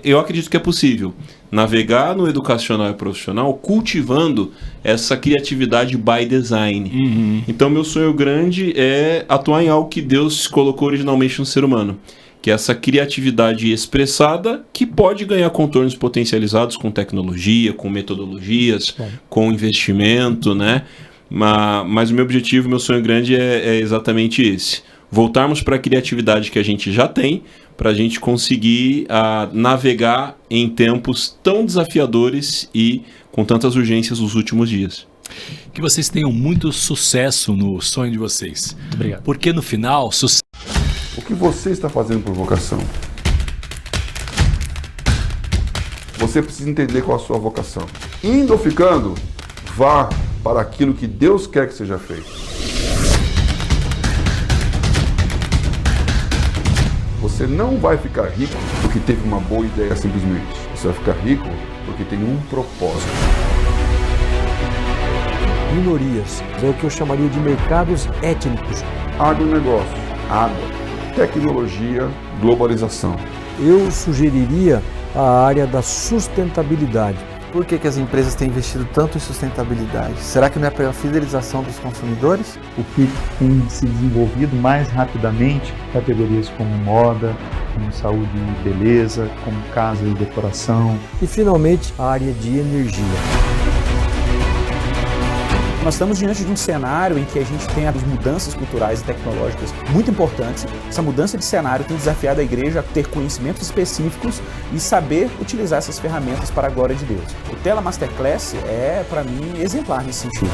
eu acredito que é possível navegar no educacional e profissional cultivando essa criatividade by design. Então, meu sonho grande é atuar em algo que Deus colocou originalmente no ser humano, que é essa criatividade expressada que pode ganhar contornos potencializados com tecnologia, com metodologias, com investimento, né? Mas o meu objetivo, meu sonho grande é exatamente esse. Voltarmos para a criatividade que a gente já tem, para a gente conseguir navegar em tempos tão desafiadores e com tantas urgências nos últimos dias. Que vocês tenham muito sucesso no sonho de vocês. Muito obrigado. Porque no final, O que você está fazendo por vocação? Você precisa entender qual a sua vocação. Indo ou ficando, vá para aquilo que Deus quer que seja feito. Você Você não vai ficar rico porque teve uma boa ideia simplesmente. Você vai ficar rico porque tem um propósito. Minorias, é o que eu chamaria de mercados étnicos. Agronegócio, água, tecnologia, globalização. Eu sugeriria a área da sustentabilidade. Por que as empresas têm investido tanto em sustentabilidade? Será que não é pela fidelização dos consumidores? O que tem se desenvolvido mais rapidamente, categorias como moda, como saúde e beleza, como casa e decoração. E, finalmente, a área de energia. Nós estamos diante de um cenário em que a gente tem as mudanças culturais e tecnológicas muito importantes. Essa mudança de cenário tem desafiado a igreja a ter conhecimentos específicos e saber utilizar essas ferramentas para a glória de Deus. O Tela Masterclass é, para mim, exemplar nesse sentido.